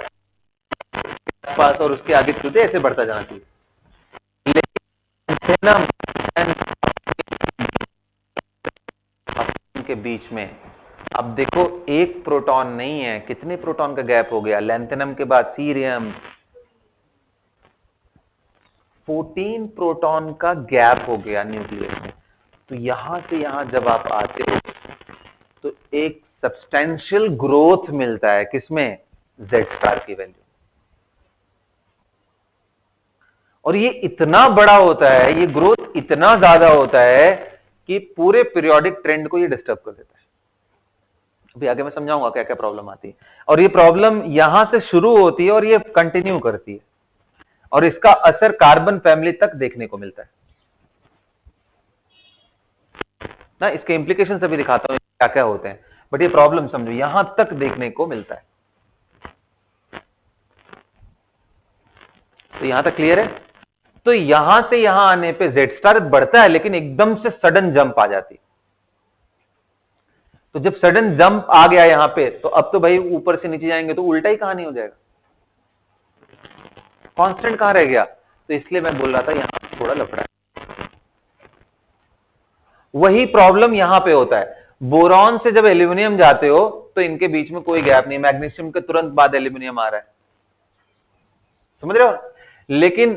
पास और उसके आगे चलते ऐसे बढ़ता जाना चाहिए। लेकिन के बीच में अब देखो एक प्रोटॉन नहीं है, कितने प्रोटॉन का गैप हो गया? लैंथेनम के बाद सीरियम 14 प्रोटॉन का गैप हो गया न्यूक्लियस में। तो यहां से यहां जब आप आते हो तो एक सब्सटेंशियल ग्रोथ मिलता है, किसमें? Z स्टार की वैल्यू। और ये इतना बड़ा होता है, ये ग्रोथ इतना ज्यादा होता है कि पूरे पीरियोडिक ट्रेंड को ये डिस्टर्ब कर देता है। अभी आगे मैं समझाऊंगा क्या क्या प्रॉब्लम आती है। और ये प्रॉब्लम यहां से शुरू होती है और ये कंटिन्यू करती है, और इसका असर कार्बन फैमिली तक देखने को मिलता है ना। इसके इंप्लीकेशन अभी दिखाता हूं क्या क्या होते हैं, बट ये प्रॉब्लम समझो यहां तक देखने को मिलता है। तो यहां तक क्लियर है? तो यहां से यहां आने पे Z स्टार बढ़ता है, लेकिन एकदम से सडन जंप आ जाती है। तो जब सडन जंप आ गया यहां पे, तो अब तो भाई ऊपर से नीचे जाएंगे तो उल्टा ही कहानी हो जाएगा, कांस्टेंट कहां रह गया? तो इसलिए मैं बोल रहा था यहां थोड़ा लफड़ा है। वही प्रॉब्लम यहां पे होता है। बोरॉन से जब एल्यूमिनियम जाते हो तो इनके बीच में कोई गैप नहीं, मैग्नीशियम के तुरंत बाद एल्यूमिनियम आ रहा है। समझ रहे हो? लेकिन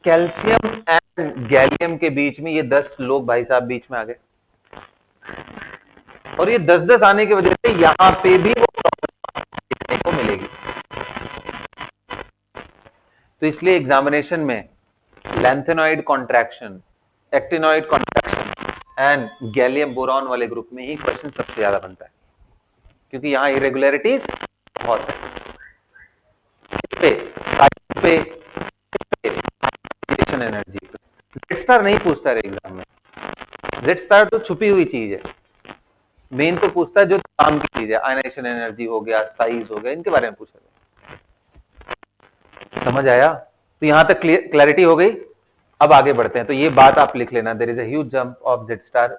कैल्शियम एंड गैलियम के बीच में ये 10 लोग भाई साहब बीच में आ गए, और ये 10-10 आने की वजह से यहां पे भी वो प्रॉब्लम देखने को मिलेगी। तो इसलिए एग्जामिनेशन में lanthanoid contraction, actinoid contraction and gallium boron वाले ग्रुप में ही क्वेश्चन सबसे ज्यादा बनता है, क्योंकि यहां इरेगुलरिटीज बहुत है। एनर्जी जेड स्टार नहीं पूछता है एग्जाम में, जेड स्टार तो छुपी हुई चीज है, मेन तो पूछता है जो काम की चीज है, आयनाइजेशन एनर्जी हो गया, साइज हो गया, इनके बारे में पूछा जाए। समझ आया? तो यहां तक क्लैरिटी हो गई। अब आगे बढ़ते हैं। तो ये बात आप लिख लेना, there is a huge jump of Z star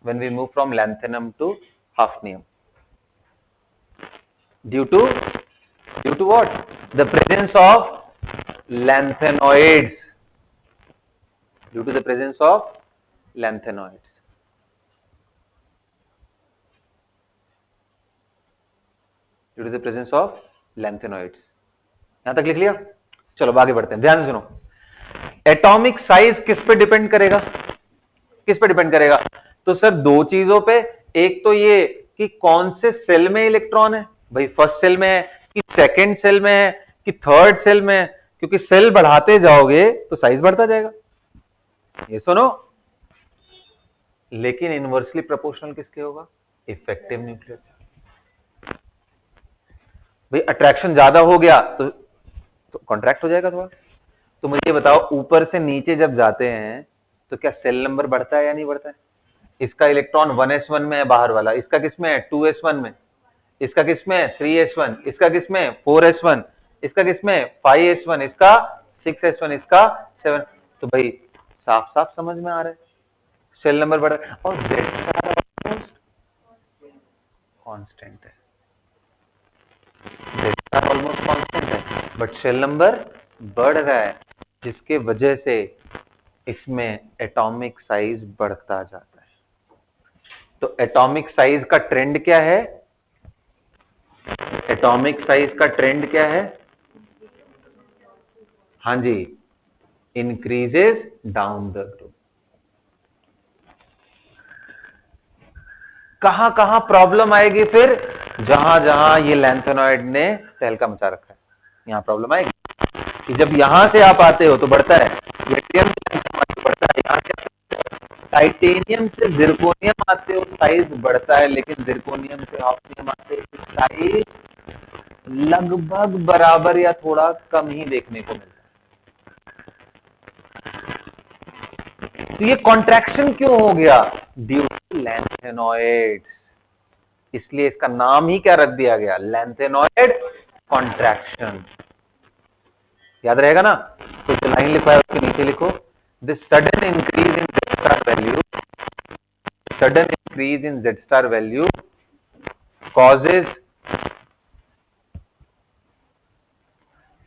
when we move from lanthanum to hafnium due to what? The presence of lanthanoids. Due to the presence of lanthanoids. Due to the presence of lanthanoids. यहां तक लिख लिया? चलो आगे बढ़ते हैं, ध्यान से सुनो। एटॉमिक साइज किस पे डिपेंड करेगा? किस पे डिपेंड करेगा? तो सर दो चीजों पे, एक तो ये कि कौन से सेल में इलेक्ट्रॉन है, भाई फर्स्ट सेल में है कि सेकंड सेल में है कि थर्ड सेल में है, क्योंकि सेल बढ़ाते जाओगे तो साइज बढ़ता जाएगा, ये सुनो। लेकिन इनवर्सली प्रोपोर्शनल किसके होगा? Effective nuclear. भाई अट्रैक्शन ज्यादा हो गया तो कॉन्ट्रैक्ट हो जाएगा थोड़ा। तो मुझे ये बताओ, ऊपर से नीचे जब जाते हैं तो क्या सेल नंबर बढ़ता है या नहीं बढ़ता है? इसका इलेक्ट्रॉन 1s1 में है बाहर वाला, इसका किसमें है? 2s1 में, इसका किसमें है? 3s1, इसका किसमें है? 4s1, इसका किसमें है? 5s1, इसका 6s1, इसका 7। तो भाई साफ साफ समझ में आ रहा है सेल नंबर बढ़ रहा है, और जेड स्टार कांस्टेंट है, जेड स्टार ऑलमोस्ट कांस्टेंट है, बट सेल नंबर बढ़ रहा है, जिसके वजह से इसमें एटॉमिक साइज बढ़ता जाता है। तो एटॉमिक साइज का ट्रेंड क्या है? एटॉमिक साइज का ट्रेंड क्या है? हाँ जी, इंक्रीजेस डाउन द ग्रुप। कहां कहां प्रॉब्लम आएगी फिर? जहां जहां ये लैंथेनॉइड ने तहलका मचा रखा है, यहां प्रॉब्लम आएगी कि जब यहां से आप आते हो तो बढ़ता है, बढ़ता है, यहां से टाइटेनियम से जिरकोनियम आते हो साइज बढ़ता है, लेकिन जिरकोनियम से हाफनियम आते हो साइज लगभग बराबर या थोड़ा कम ही देखने को मिलता है। तो ये कॉन्ट्रैक्शन क्यों हो गया? Due to lanthanoids. इसलिए इसका नाम ही क्या रख दिया गया? Lanthanoid contraction. याद रहेगा ना? तो जो लाइन लिखा है उसके नीचे लिखो, this sudden increase in Z star value, sudden increase in Z star value causes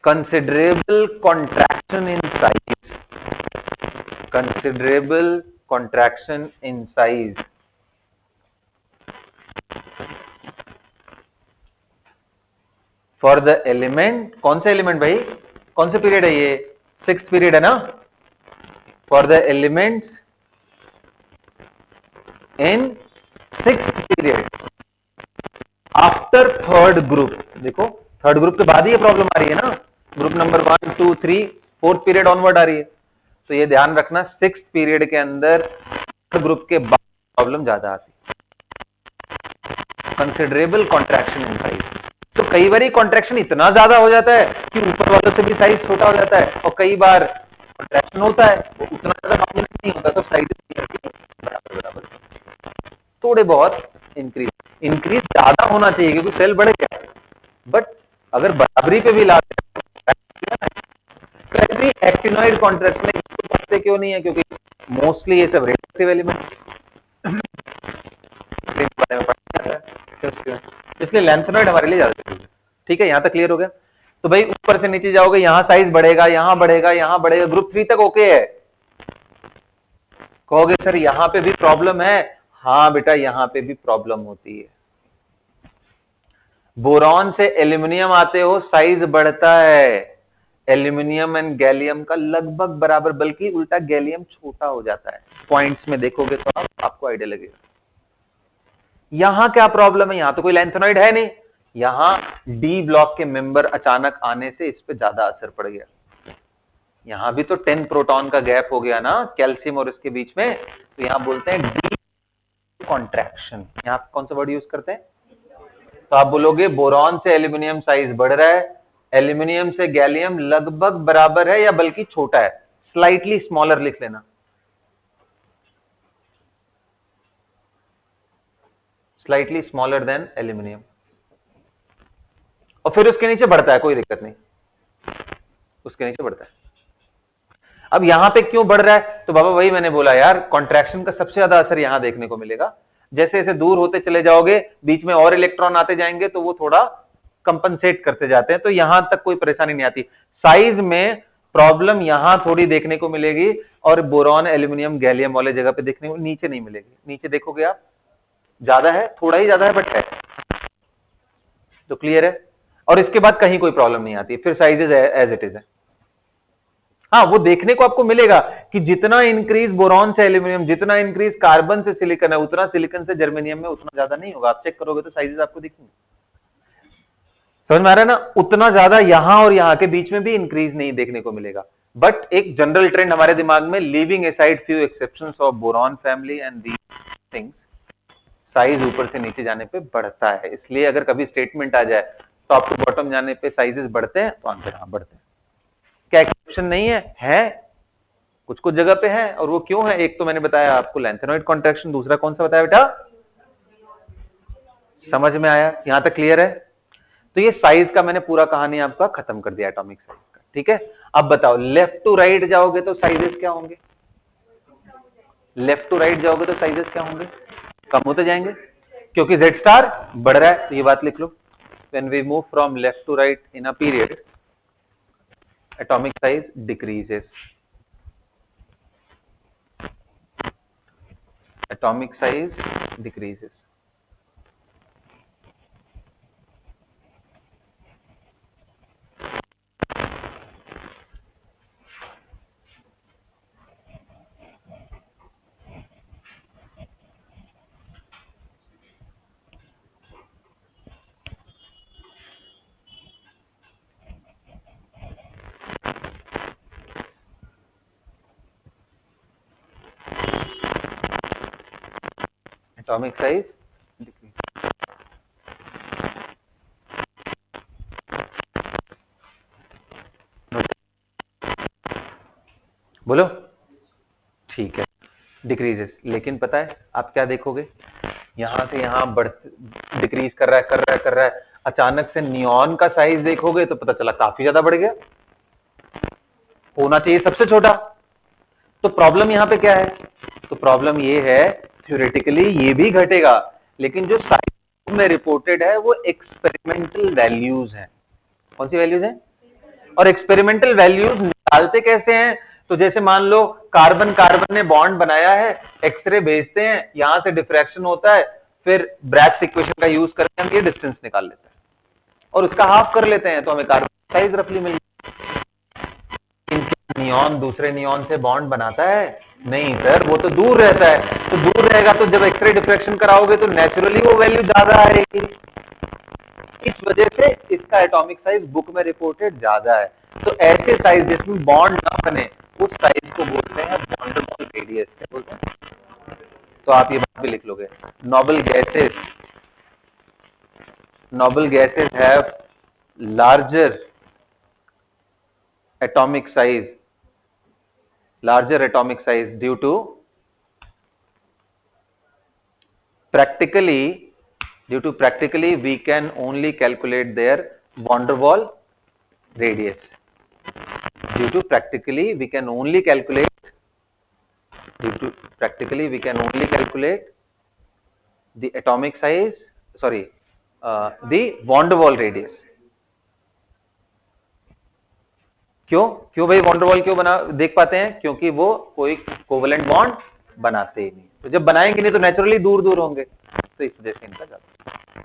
considerable contraction in size, considerable contraction in size for the element। कौन सा एलिमेंट भाई? कौन से पीरियड है ये? 6th पीरियड है ना? for the elements in 6th period after third group। देखो थर्ड ग्रुप के बाद ही ये प्रॉब्लम आ रही है ना, group number 1 2 3 4th period onward आ रही है। तो ये ध्यान रखना, 6th पीरियड के अंदर थर्ड ग्रुप के बाद प्रॉब्लम ज्यादा आती है, कंसिडरेबल कॉन्ट्रैक्शन इन साइज। तो कई बार कॉन्ट्रैक्शन इतना ज्यादा हो जाता है कि ऊपर वालों से भी साइज छोटा हो जाता है, और कई बार कॉन्ट्रैक्शन होता है वो उतना ज्यादा मामूली नहीं होता, तो साइज बराबर थोड़े बहुत इंक्रीज ज्यादा होना चाहिए, क्योंकि सेल बढ़ गया। बट अगर बराबरी पे भी लाते हैं एक्टिनॉइड कॉन्ट्रैक्शन बढ़ते क्यों नहीं है? क्योंकि मोस्टली ये सब रिएक्टिव एलिमेंट बारे में पढ़ा जाता है, इसलिए लैंथेनॉइड हमारे लिए ज्यादा जरूरी है। ठीक है, यहां तक क्लियर हो गया? तो भाई ऊपर से नीचे जाओगे, यहां साइज बढ़ेगा, यहां बढ़ेगा, यहां बढ़ेगा, ग्रुप 3 तक ओके है। कहोगे सर यहां पे भी प्रॉब्लम है। हाँ बेटा, यहां पे भी प्रॉब्लम होती है। बोरॉन से एल्यूमिनियम आते हो साइज बढ़ता है, एल्यूमिनियम एंड गैलियम का लगभग बराबर, बल्कि उल्टा गैलियम छोटा हो जाता है। पॉइंट्स में देखोगे तो आपको आइडिया लगेगा। यहां क्या प्रॉब्लम है, यहां तो कोई लैंथेनॉइड है नहीं, यहां डी ब्लॉक के मेंबर अचानक आने से इस पे ज्यादा असर पड़ गया। यहां भी तो 10 प्रोटॉन का गैप हो गया ना कैल्शियम और इसके बीच में, तो यहां बोलते हैं डी कॉन्ट्रैक्शन। यहां कौन सा वर्ड यूज करते हैं? तो आप बोलोगे बोरॉन से एल्यूमिनियम साइज बढ़ रहा है, एल्यूमिनियम से गैलियम लगभग बराबर है या बल्कि छोटा है, स्लाइटली स्मॉलर लिख लेना, स्लाइटली स्मॉलर देन एल्यूमिनियम, और फिर उसके नीचे बढ़ता है, कोई दिक्कत नहीं, उसके नीचे बढ़ता है। अब यहां पे क्यों बढ़ रहा है? तो बाबा वही मैंने बोला यार, कॉन्ट्रैक्शन का सबसे ज्यादा असर यहां देखने को मिलेगा। जैसे जैसे दूर होते चले जाओगे, बीच में और इलेक्ट्रॉन आते जाएंगे तो वो थोड़ा कंपनसेट करते जाते हैं, तो यहां तक कोई परेशानी नहीं आती। साइज में प्रॉब्लम यहां थोड़ी देखने को मिलेगी, और बोरॉन एल्यूमिनियम गैलियम वाले जगह पे देखने को नीचे नहीं मिलेगी। नीचे देखोगे आप ज्यादा है, थोड़ा ही ज्यादा है बट है, तो क्लियर है। और इसके बाद कहीं कोई प्रॉब्लम नहीं आती, फिर साइजेज एज इट इज है। हाँ, वो देखने को आपको मिलेगा कि जितना इंक्रीज बोरॉन से एल्यूमिनियम, जितना इंक्रीज कार्बन से सिलिकॉन है, उतना सिलिकॉन से जर्मेनियम में उतना ज्यादा नहीं होगा। आप चेक करोगे तो साइजेस आपको दिखेंगे। समझ में आ रहा है ना? उतना ज्यादा यहां और यहां के बीच में भी इंक्रीज नहीं देखने को मिलेगा। बट एक जनरल ट्रेंड हमारे दिमाग में, leaving aside few exceptions of boron family and these things, size ऊपर से नीचे जाने पे बढ़ता है। इसलिए अगर कभी स्टेटमेंट आ जाए टॉप टू बॉटम जाने पे साइजेस बढ़ते हैं, तो आंसर हाँ बढ़ते हैं। क्या एक्सेप्शन नहीं है? है, कुछ कुछ जगह पे है। और वो क्यों है? एक तो मैंने बताया आपको लैंथेनॉइड कॉन्ट्रैक्शन, दूसरा कौन सा बताया बेटा? समझ में आया? यहां तक क्लियर है? तो ये साइज का मैंने पूरा कहानी आपका खत्म कर दिया एटॉमिक साइज का, ठीक है। अब बताओ लेफ्ट टू राइट जाओगे तो साइजेस क्या होंगे? लेफ्ट टू राइट जाओगे तो साइजेस क्या होंगे? कम होते जाएंगे, क्योंकि Z स्टार बढ़ रहा है, तो ये बात लिख लो। When we move from left to right in a period, atomic size decreases, atomic size decreases. Atomic size decreases. बोलो, ठीक है, डिक्रीजेस। लेकिन पता है आप क्या देखोगे, यहां से यहां बढ़, डिक्रीज कर रहा है, कर रहा है, कर रहा है, अचानक से नियॉन का साइज देखोगे तो पता चला काफी ज्यादा बढ़ गया, होना चाहिए सबसे छोटा। तो प्रॉब्लम यहां पे क्या है? तो प्रॉब्लम ये है, थ्योरेटिकली ये भी घटेगा, लेकिन जो साइज में रिपोर्टेड है वो एक्सपेरिमेंटल वैल्यूज हैं। कौन सी वैल्यूज हैं? और एक्सपेरिमेंटल वैल्यूज निकालते कैसे हैं? तो जैसे मान लो कार्बन कार्बन ने बॉन्ड बनाया है, एक्सरे भेजते हैं, यहां से डिफ्रैक्शन होता है, फिर ब्रैग्स इक्वेशन का यूज करके हम ये डिस्टेंस निकाल लेते हैं और उसका हाफ कर लेते हैं, तो हमें कार्बन साइज रफली मिल। नियॉन दूसरे नियॉन से बॉन्ड बनाता है? नहीं सर, वो तो दूर रहता है। तो दूर रहेगा तो जब एक्सरे डिफ्रैक्शन कराओगे तो नेचुरली वो वैल्यू ज्यादा आएगी। इस वजह से इसका एटॉमिक साइज बुक में रिपोर्टेड ज्यादा है। तो ऐसे साइज जिसमें बॉन्ड ना बने, उस साइज को बोलते हैं वॉन डेर वाल रेडियस। क्या बोलते हैं? तो आप ये बात भी लिख लोगे, noble gases have larger atomic size due to practically we can only calculate their van der Waal radius. Due to practically we can only calculate the atomic size, the van der Waal radius. क्यों भाई von der वाल क्यों बना देख पाते हैं? क्योंकि वो कोई कोवेलेंट बॉन्ड बनाते ही नहीं, तो जब बनाएंगे नहीं तो नेचुरली दूर दूर होंगे, तो इस वजह से इनका ज्यादा।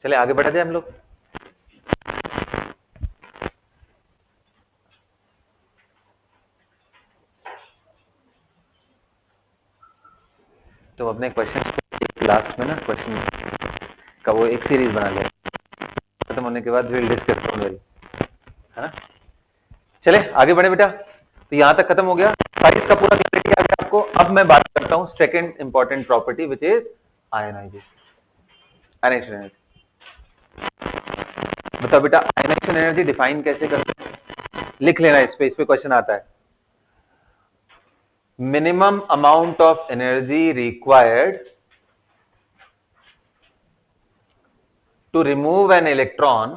चले आगे बढ़ते हैं हम लोग। तो अपने क्वेश्चन क्लास में ना क्वेश्चन का वो एक सीरीज बना लिया, खत्म होने के बाद विल डिस्कस करेंगे, है ना। चले आगे बढ़े बेटा। तो यहां तक खत्म हो गया, साइज का पूरा क्लैरिटी आ गया आपको। अब मैं बात करता हूं second important property which is ionization, ionization energy. बताओ बेटा आयनाइजेशन एनर्जी डिफाइन कैसे करते हैं, लिख लेना इस पे क्वेश्चन आता है। Minimum amount of energy required to remove an electron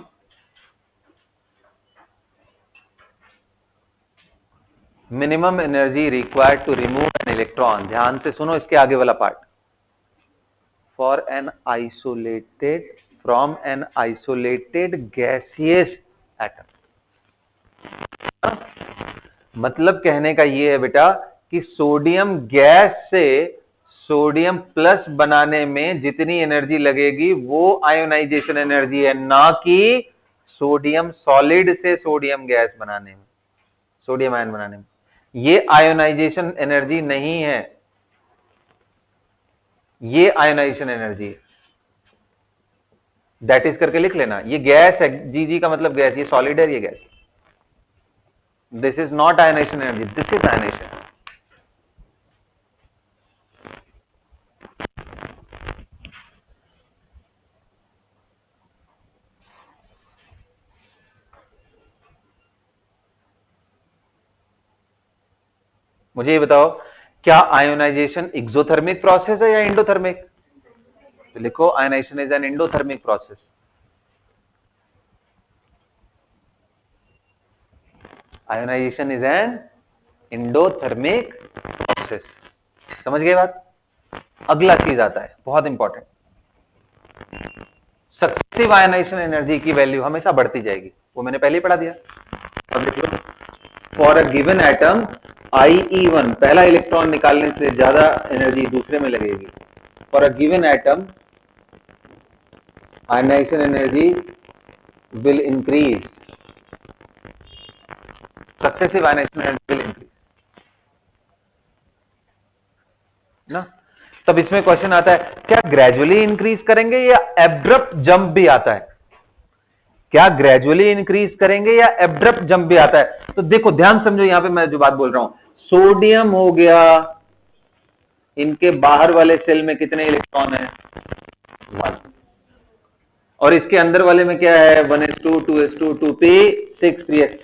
minimum energy required to remove an electron, ध्यान से सुनो इसके आगे वाला part, for an isolated from an isolated gaseous atom. मतलब कहने का ये है बेटा कि सोडियम गैस से सोडियम प्लस बनाने में जितनी एनर्जी लगेगी वो आयोनाइजेशन एनर्जी है, ना कि सोडियम सॉलिड से सोडियम गैस बनाने में, सोडियम आयन बनाने में। ये आयोनाइजेशन एनर्जी नहीं है, ये आयोनाइजेशन एनर्जी है। दैट इज करके लिख लेना, ये गैस है, जी का मतलब गैस, ये सॉलिड है, ये gas. This is not ionization energy, this is ionization. मुझे ये बताओ क्या आयोनाइजेशन एक्सोथर्मिक प्रोसेस है या एंडोथर्मिक? तो लिखो ionization is an endothermic process. Ionization is an endothermic process. समझ गए बात? अगला चीज आता है बहुत इंपॉर्टेंट, सक्सेसिव आयोनाइजेशन एनर्जी की वैल्यू हमेशा बढ़ती जाएगी, वो मैंने पहले ही पढ़ा दिया। अब लिख लो, for a given atom IE1, पहला इलेक्ट्रॉन निकालने से ज्यादा एनर्जी दूसरे में लगेगी। For a given atom ionization energy will increase, successive ionization energy will increase ना। तब इसमें क्वेश्चन आता है क्या ग्रेजुअली इंक्रीज करेंगे या एब्रप्ट जंप भी आता है? क्या ग्रेजुअली इंक्रीज करेंगे या एब्रप्ट जंप भी आता है? तो देखो ध्यान समझो, यहां पे मैं जो बात बोल रहा हूं, सोडियम हो गया, इनके बाहर वाले सेल में कितने इलेक्ट्रॉन है? 1। और इसके अंदर वाले में क्या है? 1s2 2s2 2p6 3s।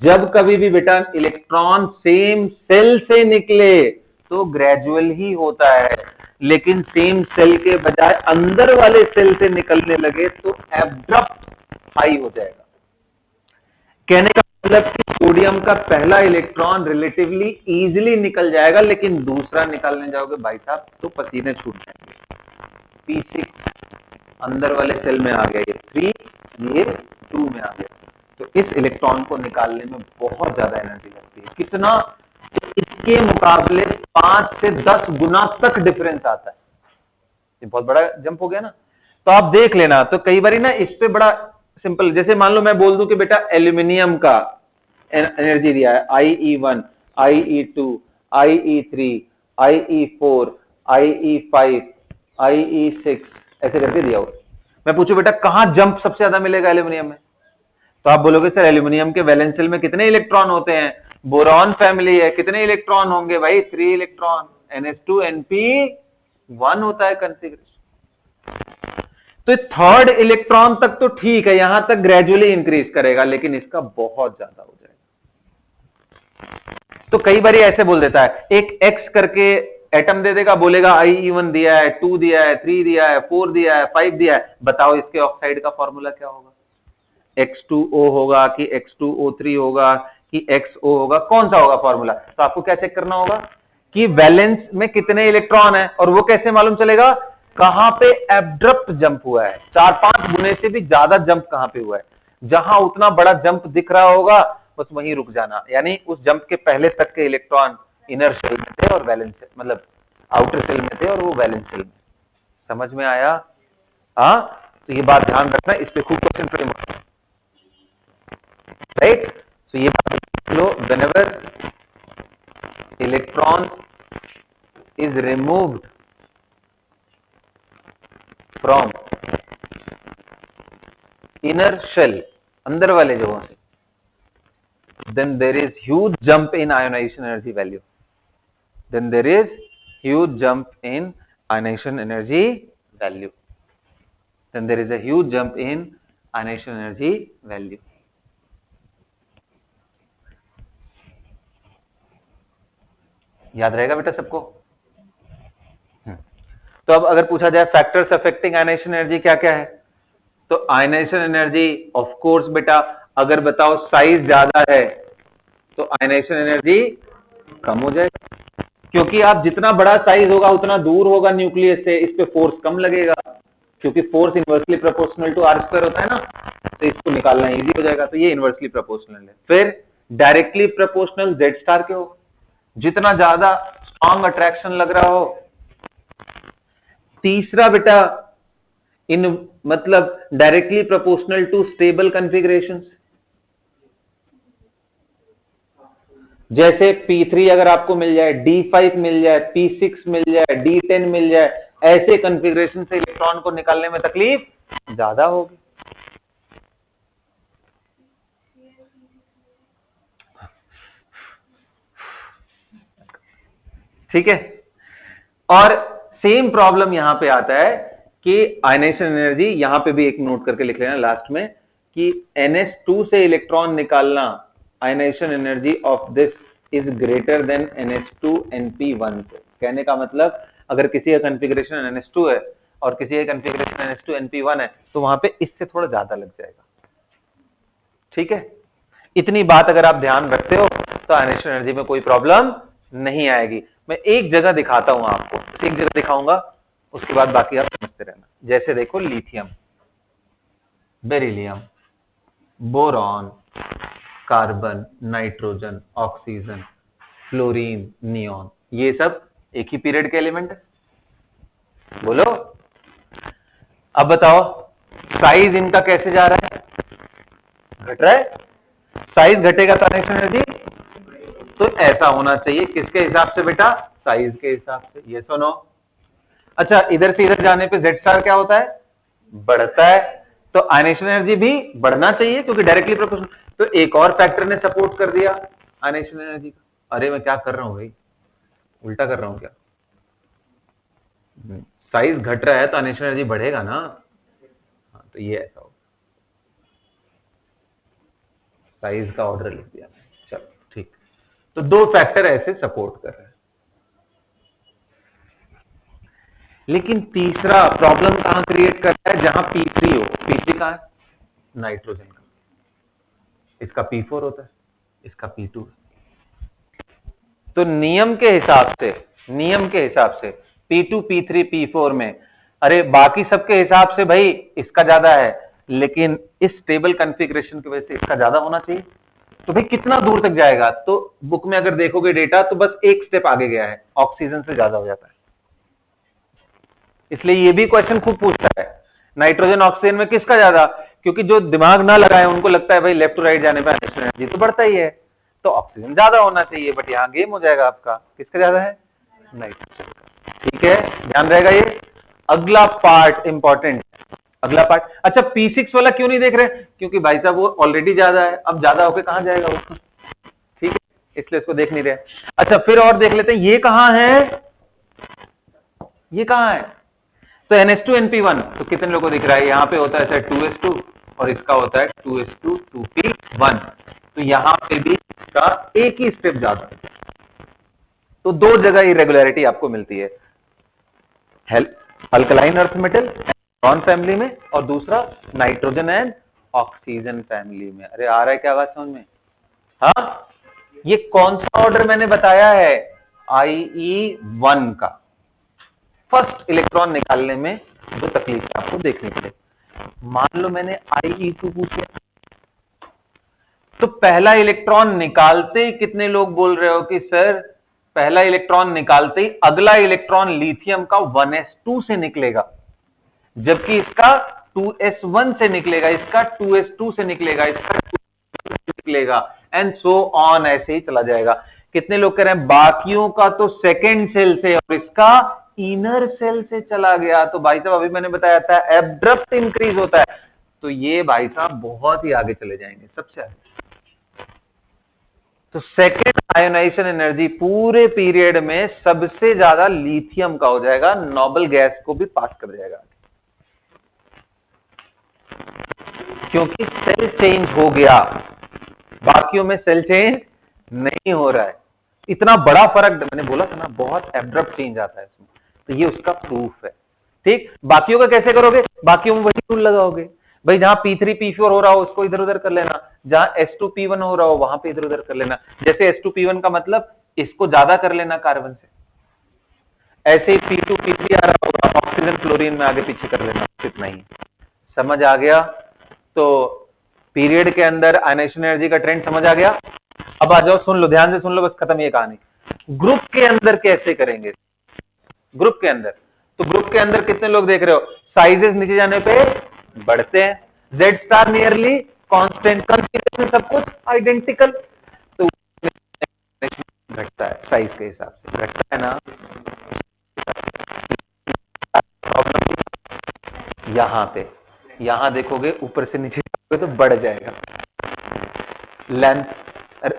जब कभी भी बेटा इलेक्ट्रॉन सेम सेल से निकले तो ग्रेजुअल ही होता है, लेकिन सेम सेल के बजाय अंदर वाले सेल से निकलने लगे तो एब्रप्ट हाई हो जाएगा। कहने का मतलब कि सोडियम का पहला इलेक्ट्रॉन रिलेटिवली इजीली निकल जाएगा, लेकिन दूसरा निकालने जाओगे भाई साहब तो पसीने छूट जाएंगे। P6 अंदर वाले सेल में आ गया, ये 3 ये 2 में आ गया, तो इस इलेक्ट्रॉन को निकालने में बहुत ज्यादा एनर्जी लगती है। कितना? इसके मुकाबले 5 से 10 गुना तक डिफरेंस आता है। ये बहुत बड़ा जंप हो गया ना। तो आप देख लेना, तो कई बार ना इस पे बड़ा सिंपल, जैसे मान लो मैं बोल दूं कि बेटा एल्यूमिनियम का एनर्जी दिया है IE1 IE2 IE3 IE4 IE5 IE6 ऐसे करके दिया हो। मैं पूछूं बेटा कहां जंप सबसे ज्यादा मिलेगा एल्यूमिनियम में? तो आप बोलोगे सर एल्यूमिनियम के वैलेंस शेल में कितने इलेक्ट्रॉन होते हैं? बोरॉन फैमिली है, कितने इलेक्ट्रॉन होंगे भाई? 3 इलेक्ट्रॉन, NH2 NP1 होता है कॉन्फ़िगरेशन। तो थर्ड इलेक्ट्रॉन तक तो ठीक है, यहां तक ग्रेजुअली इंक्रीज करेगा, लेकिन इसका बहुत ज्यादा हो जाएगा। तो कई बार ऐसे बोल देता है, एक X करके एटम दे देगा, बोलेगा IE1 दिया है, 2 दिया है, 3 दिया है, 4 दिया है, 5 दिया है, बताओ इसके ऑक्साइड का फॉर्मूला क्या होगा? X2O होगा कि X2O3 होगा कि XO होगा? कौन सा होगा फॉर्मूला? तो आपको क्या चेक करना होगा कि वैलेंस में कितने इलेक्ट्रॉन है, और वो कैसे मालूम चलेगा? कहां पे एब्रप्ट जंप हुआ है, 4-5 गुने से भी ज्यादा जंप कहां पे हुआ है। जहां उतना बड़ा जंप दिख रहा होगा बस वहीं रुक जाना, यानी उस जंप के पहले तक के इलेक्ट्रॉन इनर सेल में थे और वैलेंस मतलब आउटर सेल में थे और वो वैलेंस सेल में। समझ में आया? हाँ, तो ये बात ध्यान रखना, इस पे खूब क्वेश्चन फ्रेम होता है, राइट। तो ये बात लो, whenever electron is removed from inner shell, अंदर वाले जगहों से, then there is huge jump in ionization energy value. Then there is huge jump in ionization energy value. Then there is a huge jump in ionization energy value. याद रहेगा बेटा सबको? तो अब अगर पूछा जाए फैक्टर्स अफेक्टिंग आयनाइजेशन एनर्जी क्या क्या है, तो आयनाइजेशन एनर्जी ऑफ कोर्स बेटा, अगर बताओ साइज ज्यादा है तो आयनाइजेशन एनर्जी कम हो जाएगा, क्योंकि आप जितना बड़ा साइज होगा उतना दूर होगा न्यूक्लियस से, इस पे फोर्स कम लगेगा, क्योंकि force inversely proportional to R square होता है ना, तो इसको निकालना इजी हो जाएगा। तो ये इनवर्सली प्रोपोर्शनल है। फिर डायरेक्टली प्रोपोर्शनल जेड स्टार के हो, जितना ज्यादा स्ट्रॉन्ग अट्रैक्शन लग रहा हो। तीसरा बेटा इन मतलब directly proportional to stable configurations, जैसे P3 अगर आपको मिल जाए, D5 मिल जाए, P6 मिल जाए, D10 मिल जाए, ऐसे कॉन्फ़िगरेशन से इलेक्ट्रॉन को निकालने में तकलीफ ज्यादा होगी। ठीक है। और सेम प्रॉब्लम यहां पे आता है कि आयनाइजेशन एनर्जी, यहां पे भी एक नोट करके लिख लेना लास्ट में, कि NH2 से इलेक्ट्रॉन निकालना, ionization energy of this is greater than NH2 NP1 से। कहने का मतलब अगर किसी का कॉन्फ़िगरेशन NH2 है और किसी का कॉन्फ़िगरेशन NH2 NP1 है, तो वहां पे इससे थोड़ा ज्यादा लग जाएगा। ठीक है, इतनी बात अगर आप ध्यान रखते हो तो आयनाइजेशन एनर्जी में कोई प्रॉब्लम नहीं आएगी। मैं एक जगह दिखाता हूं आपको, एक जगह दिखाऊंगा, उसके बाद बाकी आप समझते रहना। जैसे देखो lithium, beryllium, boron, carbon, nitrogen, oxygen, fluorine, neon, ये सब एक ही पीरियड के एलिमेंट है। बोलो अब बताओ साइज इनका कैसे जा रहा है, घट रहा है। साइज घटेगा तो आयनाइजेशन एनर्जी तो ऐसा होना चाहिए, किसके हिसाब से बेटा, साइज के हिसाब से। ये सुनो, अच्छा इधर से इधर जाने पे जेड स्टार क्या होता है, बढ़ता है, तो आयनाइजेशन एनर्जी भी बढ़ना चाहिए क्योंकि डायरेक्टली प्रोपोर्शनल। तो एक और फैक्टर ने सपोर्ट कर दिया आयनाइजेशन एनर्जी का। अरे मैं क्या कर रहा हूं भाई, उल्टा कर रहा हूं क्या? साइज घट रहा है तो आयनाइजेशन एनर्जी बढ़ेगा ना। हाँ, तो ये ऐसा हो, साइज का ऑर्डर लिख दिया। चलो ठीक, तो दो फैक्टर ऐसे सपोर्ट कर रहे हैं। लेकिन तीसरा प्रॉब्लम कहां क्रिएट कर रहा है, जहां P3 हो। P3 कहां है, नाइट्रोजन का, इसका P4 होता है, इसका P2 है। तो नियम के हिसाब से P2 P3 P4 में, अरे बाकी सबके हिसाब से भाई इसका ज्यादा है, लेकिन इस स्टेबल कॉन्फ़िगरेशन की वजह से इसका ज्यादा होना चाहिए। तो भाई कितना दूर तक जाएगा, तो बुक में अगर देखोगे डेटा तो बस एक स्टेप आगे गया है, ऑक्सीजन से ज्यादा हो जाता है। इसलिए ये भी क्वेश्चन खूब पूछता है, नाइट्रोजन ऑक्सीजन में किसका ज्यादा, क्योंकि जो दिमाग ना लगाए उनको लगता है भाई लेफ्ट टू राइट जाने पर एनर्जी तो बढ़ता ही है, तो ऑक्सीजन ज्यादा होना चाहिए। बट यहाँ गेम हो जाएगा आपका, किसका ज्यादा है, नाइट्रोजन। ठीक है, ध्यान रहेगा ये। अगला पार्ट इंपॉर्टेंट, अगला पार्ट। अच्छा P6 वाला क्यों नहीं देख रहे, क्योंकि भाई साहब वो ऑलरेडी ज्यादा है, अब ज्यादा होके कहां जाएगा वो। ठीक है, इसलिए इसको देख नहीं रहे। अच्छा फिर और देख लेते हैं, ये कहां है, ये कहां है, तो NH2 NP1, तो कितने लोगों को दिख रहा है, यहाँ पे होता है सर 2s2 और इसका होता है 2s2 2p1, तो यहाँ पे भी इसका एक ही स्टेप ज्यादा, तो दो जगह इरेगुलरिटी आपको मिलती है, alkaline earth metal non family में, और दूसरा नाइट्रोजन एंड ऑक्सीजन फैमिली में। अरे आ रहा है क्या बात समझ में? हाँ, ये कौन सा ऑर्डर मैंने बताया है, IE1 का। फर्स्ट इलेक्ट्रॉन निकालने में जो तकलीफ आपको देखनी पड़े। मान लो मैंने IE2 पूछे, तो पहला इलेक्ट्रॉन निकालते ही कितने लोग बोल रहे हो कि सर पहला इलेक्ट्रॉन निकालते ही अगला इलेक्ट्रॉन लिथियम का 1s2 से निकलेगा, जबकि इसका 2s1 से निकलेगा, इसका 2s2 से निकलेगा, इसका 2s2 से निकलेगा, एंड सो ऑन, ऐसे ही चला जाएगा। कितने लोग कह रहे हैं बाकियों का तो सेकेंड सेल से और इसका इनर सेल से चला गया। तो भाई साहब अभी मैंने बताया था एब्रप्ट इंक्रीज होता है, तो ये भाई साहब बहुत ही आगे चले जाएंगे, सबसे आगे। तो सेकेंड आयोनाइजेशन एनर्जी पूरे पीरियड में सबसे ज्यादा लिथियम का हो जाएगा, नोबल गैस को भी पास कर जाएगा, क्योंकि सेल चेंज हो गया, बाकियों में सेल चेंज नहीं हो रहा है। इतना बड़ा फर्क मैंने बोला था ना, बहुत एब्रप्ट चेंज आता है इसमें, तो ये उसका प्रूफ है। ठीक, बाकियों का कैसे करोगे, बाकियों में वही रूल लगाओगे भाई, जहां P3 P4 हो रहा हो उसको इधर उधर कर लेना, जहां S2 P1 हो रहा हो वहां पे इधर उधर कर लेना। जैसे S2 P1 का मतलब इसको ज्यादा कर लेना कार्बन से, ऐसे ही P2 P3 आ रहा होगा, ऑक्सीजन फ्लोरीन में आगे पीछे कर लेना, इतना ही। समझ आ गया? तो पीरियड के अंदर आयनाइजेशन एनर्जी का ट्रेंड समझ आ गया। अब आ जाओ, सुन लो, ध्यान से सुन लो, बस खत्म ये कहानी। ग्रुप के अंदर कैसे करेंगे, ग्रुप के अंदर, तो ग्रुप के अंदर कितने लोग देख रहे हो, साइजेस नीचे जाने पे बढ़ते हैं, Z star nearly constant, configuration सब कुछ आइडेंटिकल, तो घटता है साइज के हिसाब से, घटता है ना। प्रॉब्लम यहां पे, यहां देखोगे ऊपर से नीचे तो बढ़ जाएगा, लेंथ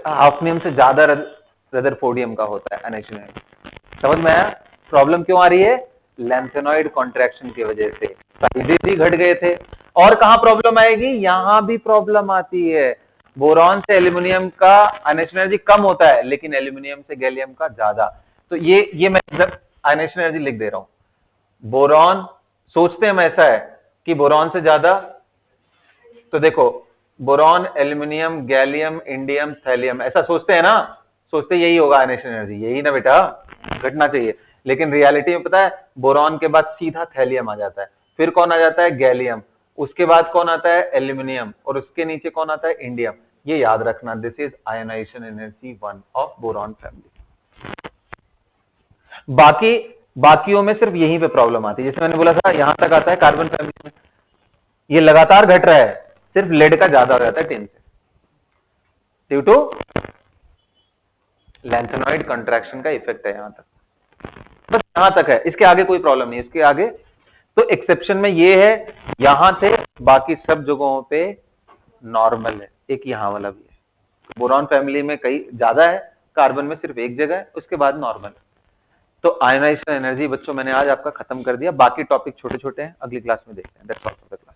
हाफनियम से ज्यादा रदरफोर्डियम का होता है आयनाइजेशन एनर्जी। समझ में आया प्रॉब्लम क्यों आ रही है, लैंथेनॉइड कॉन्ट्रैक्शन की वजह से साइजेस ही घट गए थे। और कहां प्रॉब्लम आएगी, यहां भी प्रॉब्लम आती है। बोरॉन से एल्यूमिनियम का आयनाइजेशन एनर्जी कम होता है, लेकिन एल्यूमिनियम से गैलियम का ज्यादा। तो ये मैं आयनाइजेशन एनर्जी लिख दे रहा हूं। बोरॉन सोचते हम ऐसा है कि बोरॉन से ज्यादा, तो देखो boron, aluminium, gallium, indium, thallium, ऐसा सोचते हैं ना, सोचते यही होगा आयनाइजेशन एनर्जी, यही ना बेटा, घटना चाहिए। लेकिन रियलिटी में पता है बोरॉन के बाद सीधा थैलियम आ जाता है, फिर कौन आ जाता है, गैलियम, उसके बाद कौन आता है, एल्यूमिनियम, और उसके नीचे कौन आता है, इंडियम। ये याद रखना, this is ionization energy 1 of boron family. बाकियों में सिर्फ यहीं पे प्रॉब्लम आती है, जैसे मैंने बोला था यहां तक आता है कार्बन फैमिली में, ये लगातार घट रहा है, सिर्फ लेड का ज्यादा हो जाता है टिन से, ड्यू टू लैंथेनॉइड कंट्रैक्शन का इफेक्ट है यहां तक, बस यहां तक है, इसके आगे कोई प्रॉब्लम नहीं, इसके आगे तो एक्सेप्शन में ये है, यहां से बाकी सब जगहों पे नॉर्मल है, एक यहां वाला भी है। बोरॉन फैमिली में कई ज्यादा है, कार्बन में सिर्फ एक जगह है, उसके बाद नॉर्मल। तो आयनाइजेशन एनर्जी बच्चों मैंने आज आपका खत्म कर दिया, बाकी टॉपिक छोटे छोटे हैं, अगली क्लास में देखते हैं। That's all for the class.